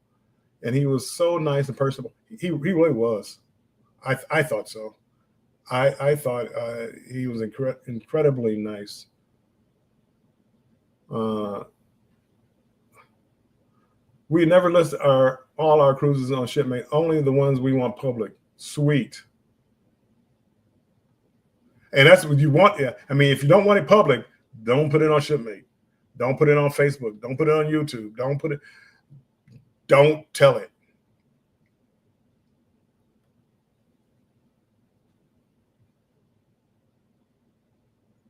and he was so nice and personable. He really was. I thought so. I thought he was incredibly nice. We never list all our cruises on Shipmate, only the ones we want public. Sweet. And that's what you want. Yeah. I mean, if you don't want it public, don't put it on Shipmate. Don't put it on Facebook. Don't put it on YouTube. Don't tell it.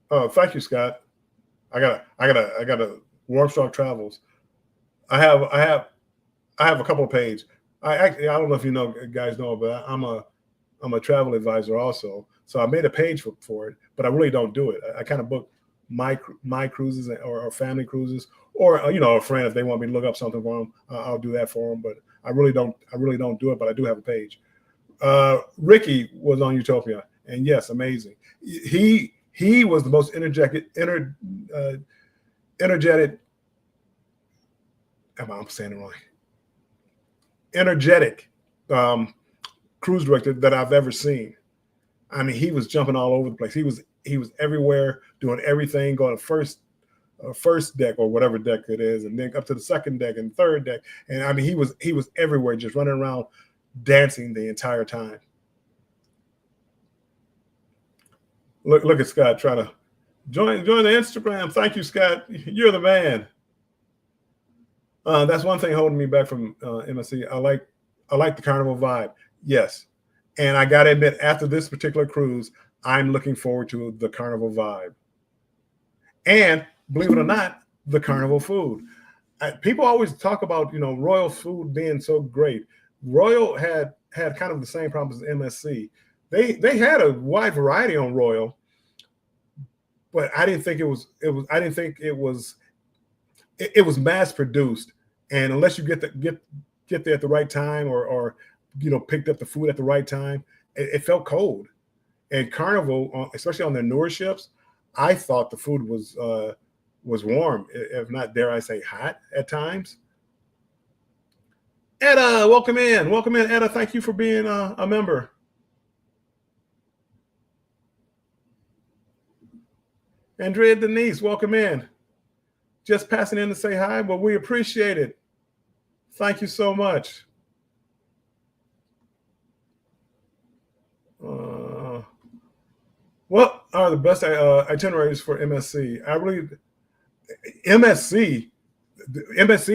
Oh, thank you, Scott. I got a Warpstar Travels. I have a couple of pages. I don't know if guys know, but I'm a travel advisor also. So I made a page for it, but I really don't do it. I kind of book my cruises or family cruises, or a friend, if they want me to look up something for them, I'll do that for them. But I really don't do it. But I do have a page. Ricky was on Utopia, and yes, amazing. He was the most energetic. I'm saying it wrong. Energetic cruise director that I've ever seen. I mean, he was jumping all over the place. He was everywhere, doing everything, going to first deck or whatever deck it is, and then up to the second deck and third deck. And I mean, he was everywhere, just running around, dancing the entire time. Look at Scott trying to join the Instagram. Thank you, Scott. You're the man. That's one thing holding me back from MSC. I like the Carnival vibe. Yes. And I got to admit, after this particular cruise, I'm looking forward to the Carnival vibe. And believe it or not, the Carnival food. People always talk about, Royal food being so great. Royal had kind of the same problems as MSC. They had a wide variety on Royal, but I didn't think it was mass produced. And unless you get there at the right time or picked up the food at the right time, it felt cold. And Carnival, especially on their newer ships, I thought the food was warm, if not, dare I say, hot at times. Etta, welcome in, Etta. Thank you for being a member. Andrea Denise, welcome in. Just passing in to say hi, but we appreciate it. Thank you so much. What are the best itineraries for MSC? MSC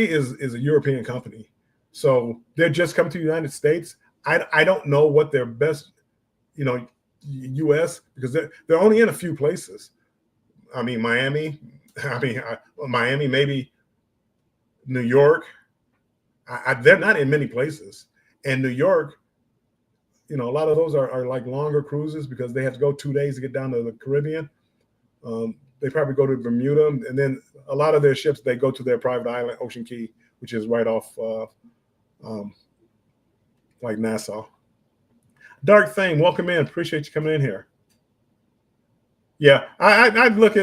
is a European company, so they're just coming to the United States. I don't know what their best, U.S. because they're only in a few places. I mean, Miami, maybe New York. They're not in many places. And New York, a lot of those are like longer cruises because they have to go 2 days to get down to the Caribbean. They probably go to Bermuda, and then a lot of their ships, they go to their private island, Ocean Key, which is right off like Nassau. Dark Thing, welcome in. Appreciate you coming in here. Yeah, I'd look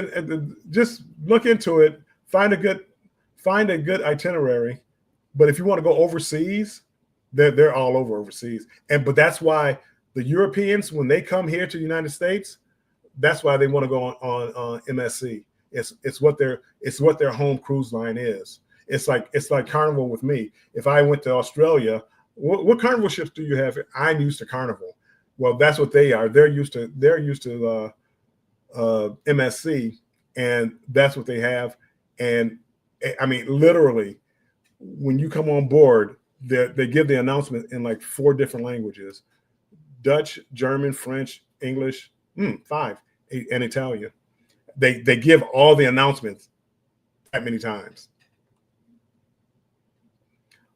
just look into it. Find a good itinerary. But if you want to go overseas, they're all over overseas. But that's why the Europeans, when they come here to the United States, that's why they want to go on MSC. It's what their home cruise line is. It's like Carnival with me. If I went to Australia, what Carnival ships do you have? I'm used to Carnival. Well, that's what they are. They're used to MSC, and that's what they have. And I mean, literally, when you come on board, they give the announcement in like 4 different languages: Dutch, German, French, English, 5, and Italian. They give all the announcements that many times.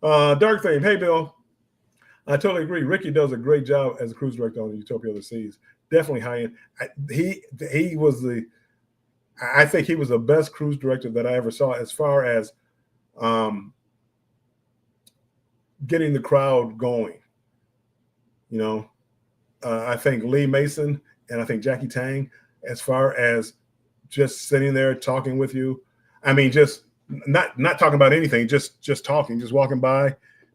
Dark Theme, hey Bill, I totally agree. Ricky does a great job as a cruise director on Utopia of the Seas. Definitely high end. He was I think he was the best cruise director that I ever saw as far as getting the crowd going. You know, I think Lee Mason and I think Jackie Tang, as far as just sitting there talking with you. I mean, just not talking about anything, just talking, just walking by.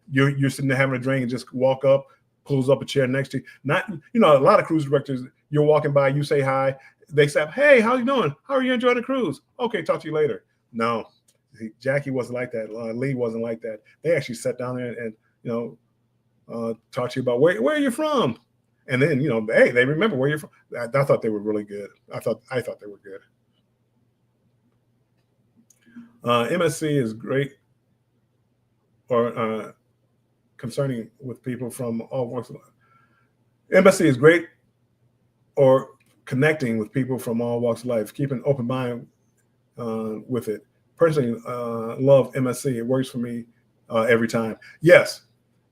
You're sitting there having a drink and just walk up, pulls up a chair next to you. Not, you know, a lot of cruise directors, you're walking by, you say hi, they say, hey, how you doing? How are you enjoying the cruise? Okay, talk to you later. No, Jackie wasn't like that. Lee wasn't like that. They actually sat down there and you know, talk to you about where are you from? And then, you know, hey, they remember where you're from. I thought they were really good. I thought they were good. MSC is great, or concerning with people from all walks of life. MSC is great, or connecting with people from all walks of life. Keep an open mind with it. Personally, love MSC. It works for me every time. Yes,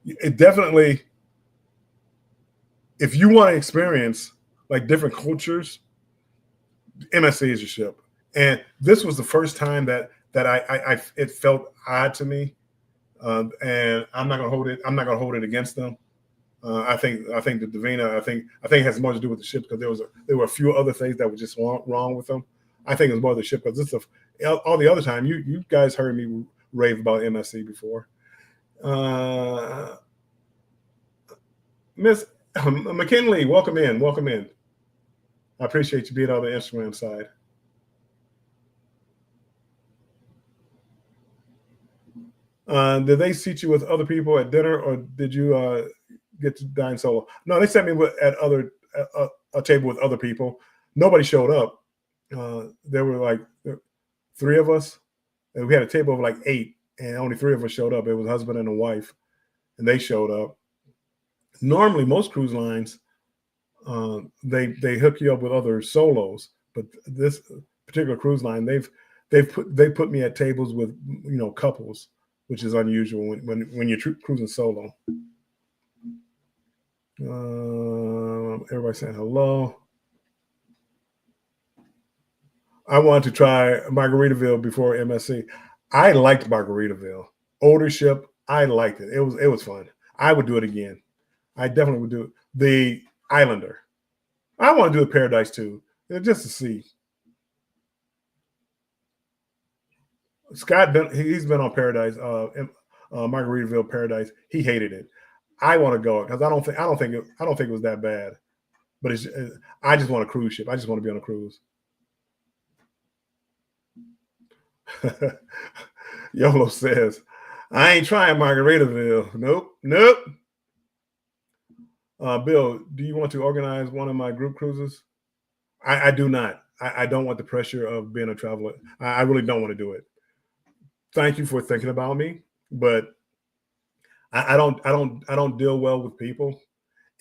it definitely. If you want to experience like different cultures, MSC is your ship. And this was the first time that I it felt odd to me, and I'm not gonna hold it. I'm not gonna hold it against them. I think the Divina. I think it has more to do with the ship because there were a few other things that were just wrong with them. I think it was more the ship because this is all the other time you guys heard me rave about MSC before. Miss McKinley, welcome in. Welcome in. I appreciate you being on the Instagram side. Did they seat you with other people at dinner, or did you get to dine solo? No, they sent me at a table with other people. Nobody showed up. There were like 3 of us, and we had a table of like 8, and only 3 of us showed up. It was a husband and a wife, and they showed up. Normally, most cruise lines they hook you up with other solos, but this particular cruise line they put me at tables with, you know, couples, which is unusual when you're cruising solo. Everybody saying hello. I wanted to try Margaritaville before MSC. I liked Margaritaville. Older ship, I liked it. It was fun. I would do it again. I definitely would do it. The Islander. I want to do the Paradise too, just to see. Scott, he's been on Paradise, Margaritaville Paradise. He hated it. I want to go because I don't think it was that bad. But I just want a cruise ship. I just want to be on a cruise. Yolo says, I ain't trying Margaritaville. Nope. Bill, do you want to organize one of my group cruises? I do not. I don't want the pressure of being a traveler. I really don't want to do it. Thank you for thinking about me, but I don't deal well with people,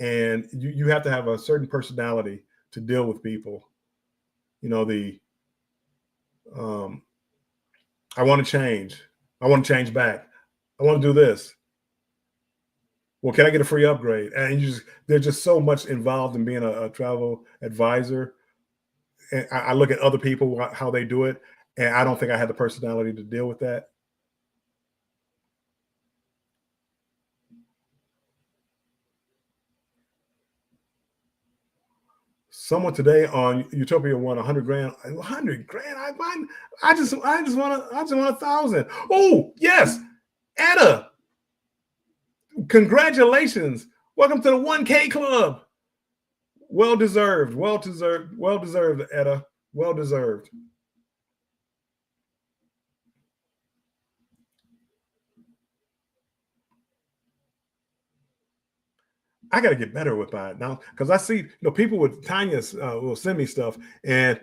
and you have to have a certain personality to deal with people. You know, I want to change. I want to change back. I want to do this. Well, can I get a free upgrade? And there's just so much involved in being a travel advisor. And I look at other people, how they do it, and I don't think I had the personality to deal with that. Someone today on Utopia won 100 grand. 100 grand. I just want 1,000. Oh yes, Etta. Congratulations. Welcome to the 1K club. Well deserved, Etta. Well deserved. I got to get better with that now because I see, you know, people with Tanya will send me stuff, and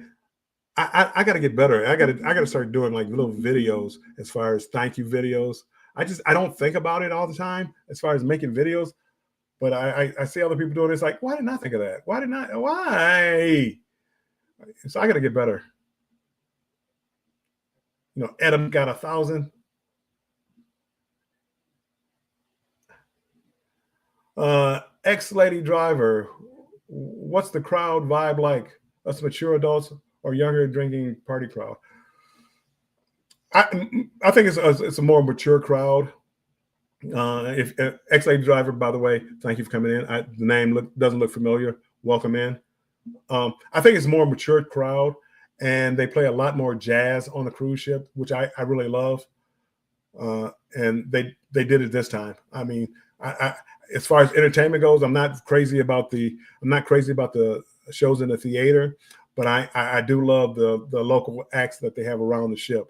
I got to get better. I got to start doing like little videos as far as thank you videos. I don't think about it all the time as far as making videos, But I see other people doing it. It's like, why didn't I think of that? Why didn't I? Why? So I got to get better. Adam got 1,000. Ex-lady driver, what's the crowd vibe like? Us mature adults or younger drinking party crowd? I think it's a more mature crowd. If ex-lady driver, by the way, thank you for coming in. The name doesn't look familiar. Welcome in. I think it's more mature crowd, and they play a lot more jazz on the cruise ship, which I really love. And they did it this time. I mean, I as far as entertainment goes, I'm not crazy about the shows in the theater, but I do love the local acts that they have around the ship.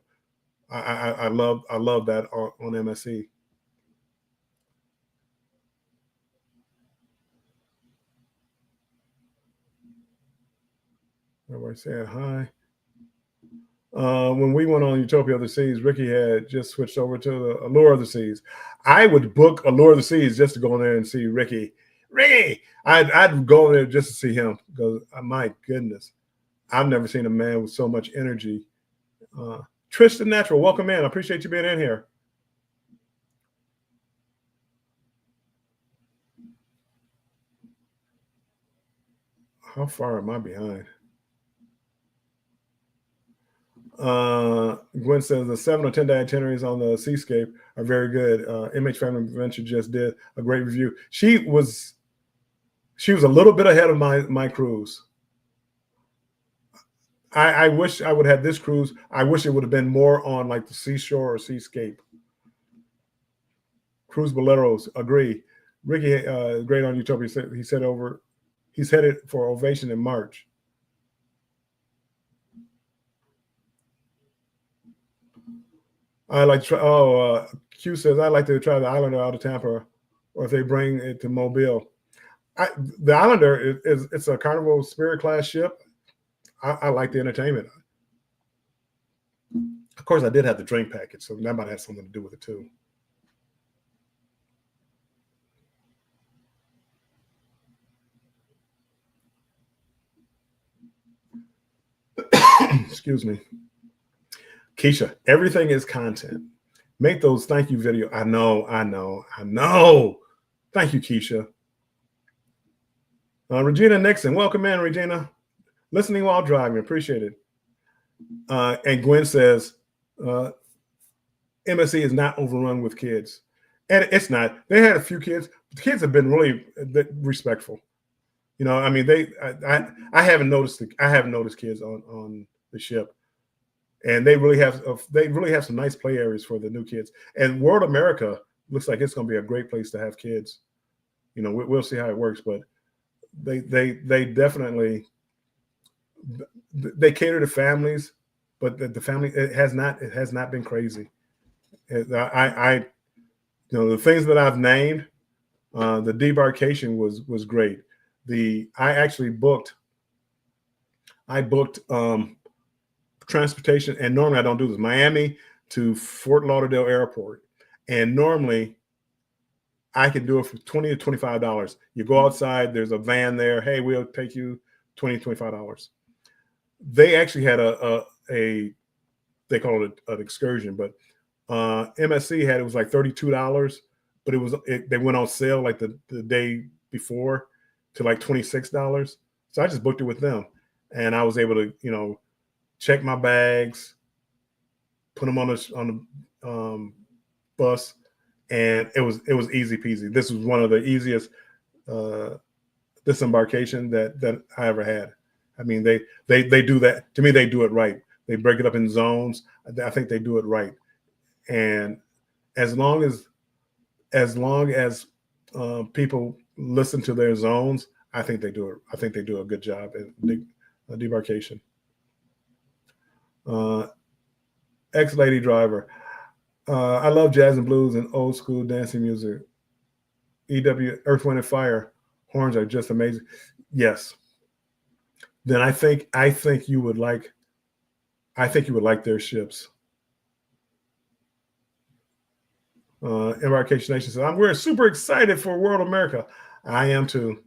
I love that on MSC. Everybody saying hi. When we went on Utopia of the Seas, Ricky had just switched over to the Allure of the Seas. I would book Allure of the Seas just to go in there and see Ricky. I'd go there just to see him because my goodness, I've never seen a man with so much energy. Tristan Natural, welcome in. I appreciate you being in here. How far am I behind? Gwen says the 7 or 10 day itineraries on the Seascape are very good. MH Family Adventure just did a great review. She was a little bit ahead of my cruise. I wish I would have this cruise. I wish it would have been more on like the seashore or seascape. Cruise Boleros, agree. Ricky, great on Utopia. He's headed for Ovation in March. I like to Q says I like to try the Islander out of Tampa, or if they bring it to Mobile. The Islander it's a Carnival Spirit class ship. I like the entertainment. Of course, I did have the drink package, so that might have something to do with it too. Excuse me. Keisha, everything is content. Make those thank you video. I know. Thank you, Keisha. Regina Nixon, welcome in, Regina. Listening while driving, appreciate it. And Gwen says, MSC is not overrun with kids. And it's not. They had a few kids. The kids have been really respectful. I mean, I haven't noticed kids on the ship. And they really have some nice play areas for the new kids. And World America looks like it's going to be a great place to have kids. We'll see how it works, but they definitely they cater to families, but the family it has not been crazy. The things that I've named, the debarkation was great. I booked transportation, and normally I don't do this. Miami to Fort Lauderdale Airport, and normally I can do it for $20 to $25. You go outside, there's a van there. Hey, we'll take you $20 to $25. They actually had they call it an excursion, but MSC had it was like $32, but they went on sale like the day before to like $26. So I just booked it with them, and I was able to check my bags, put them on the bus, and it was easy peasy. This was one of the easiest disembarkation that I ever had. I mean, they do that. To me, they do it right. They break it up in zones. I think they do it right. And as long as people listen to their zones, I think they do it. I think they do a good job at debarkation. Ex-lady driver. I love jazz and blues and old school dancing music. EW, Earth, Wind, and Fire horns are just amazing. Yes. Then I think you would like their ships. Embarkation Nation says, we're super excited for World America. I am too.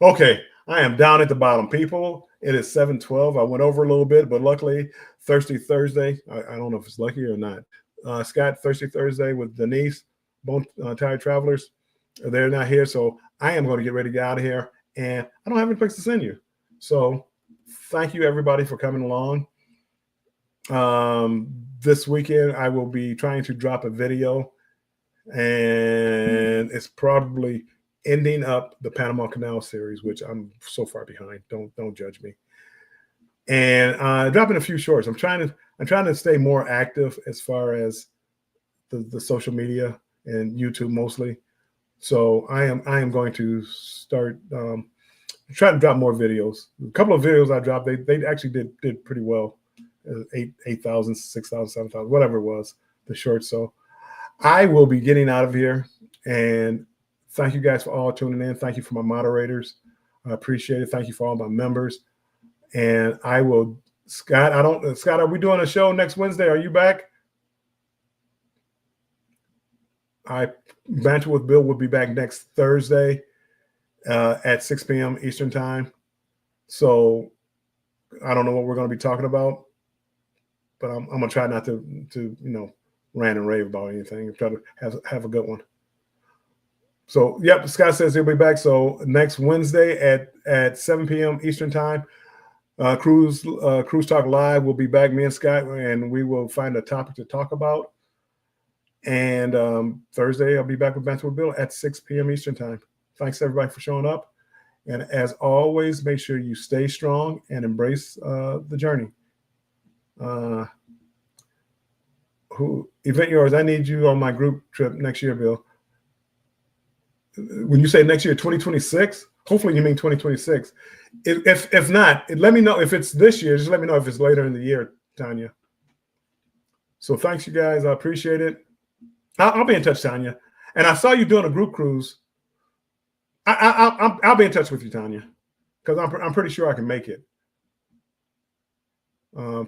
Okay, I am down at the bottom, people. It is 7:12. I went over a little bit, but luckily, Thirsty Thursday. I don't know if it's lucky or not. Scott, Thirsty Thursday with Denise, both Tired Travelers. They're not here, so I am going to get ready to get out of here. And I don't have any place to send you. So thank you, everybody, for coming along. This weekend, I will be trying to drop a video, and it's probably ending up the Panama Canal series, which I'm so far behind. Don't judge me. And dropping a few shorts. I'm trying to stay more active as far as the social media and YouTube mostly. So I am going to start trying to drop more videos. A couple of videos I dropped, they actually did pretty well. 8,000, 6,000, 7,000, whatever it was, the shorts. So I will be getting out of here. And thank you guys for all tuning in. Thank you for my moderators. I appreciate it. Thank you for all my members. And I will, Scott, Scott, are we doing a show next Wednesday? Are you back? Banter with Bill will be back next Thursday at 6 p.m. Eastern time. So I don't know what we're going to be talking about, but I'm going to try not to rant and rave about anything. Try to have a good one. So, yep, Scott says he'll be back. So next Wednesday at 7 p.m. Eastern time, Cruise Talk Live will be back, me and Scott, and we will find a topic to talk about. And Thursday, I'll be back with Banter with Bill at 6 p.m. Eastern time. Thanks, everybody, for showing up. And as always, make sure you stay strong and embrace the journey. Event yours, I need you on my group trip next year, Bill. When you say next year, 2026, hopefully you mean 2026. If not, let me know if it's this year. Just let me know if it's later in the year, Tanya. So thanks, you guys. I appreciate it. I'll be in touch, Tanya. And I saw you doing a group cruise. I'll be in touch with you, Tanya, because I'm pretty sure I can make it.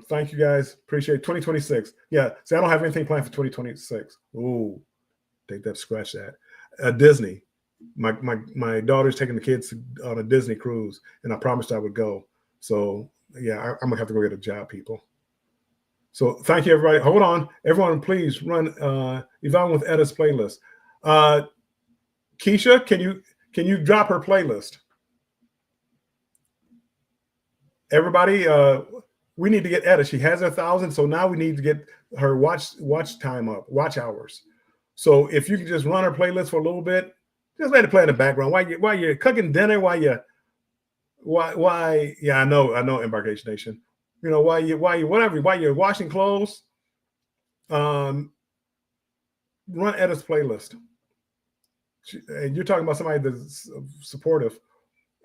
Thank you, guys. Appreciate it. 2026. Yeah. See, I don't have anything planned for 2026. Ooh, take that. Scratch that. Disney. My daughter's taking the kids on a Disney cruise, and I promised I would go. So yeah, I'm gonna have to go get a job, people. So thank you, everybody. Hold on, everyone. Please run Yvonne with Edda's playlist. Keisha, can you drop her playlist? Everybody, we need to get Edda. She has 1,000, so now we need to get her watch time up, watch hours. So if you can just run her playlist for a little bit, just let it play in the background while you're cooking dinner, yeah, I know Embarkation Nation. While you're washing clothes, run Edda's playlist. And you're talking about somebody that's supportive.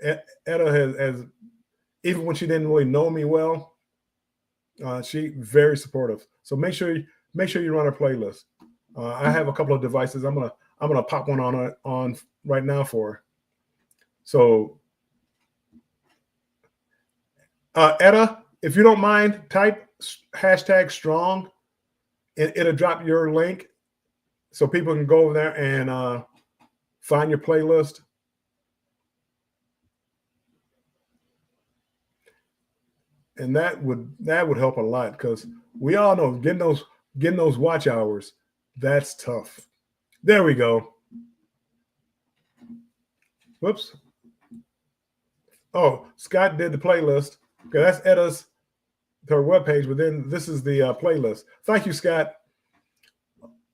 Edda has, even when she didn't really know me well, she very supportive. So make sure you run her playlist. I have a couple of devices. I'm gonna pop one on right now for her. So Edda, if you don't mind, type #strong, and it'll drop your link so people can go over there and find your playlist. And that would help a lot, because we all know getting those watch hours, that's tough. There we go. Whoops. Oh, Scott did the playlist. Okay, that's Edda's her webpage, but then this is the playlist. Thank you, Scott.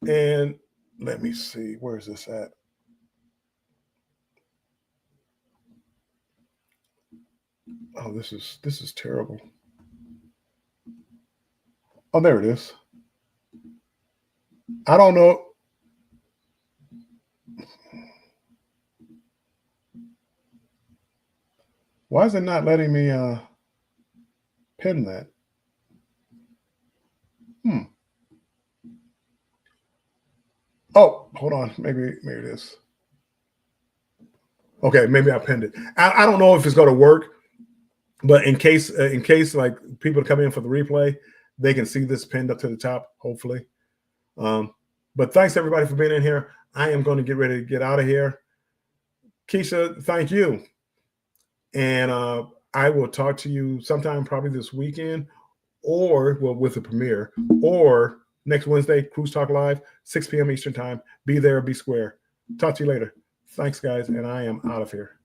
And let me see, where is this at? Oh, this is terrible. Oh, there it is. I don't know. Why is it not letting me pin that? Oh, hold on. Maybe it is. Okay, maybe I pinned it. I don't know if it's going to work, but in case like people come in for the replay, they can see this pinned up to the top, hopefully. But thanks everybody for being in here. I am going to get ready to get out of here. Keisha, thank you. And I will talk to you sometime probably this weekend, or well, with the premiere, or next Wednesday, Cruise Talk Live, 6 p.m. Eastern time. Be there, be square. Talk to you later. Thanks, guys, and I am out of here.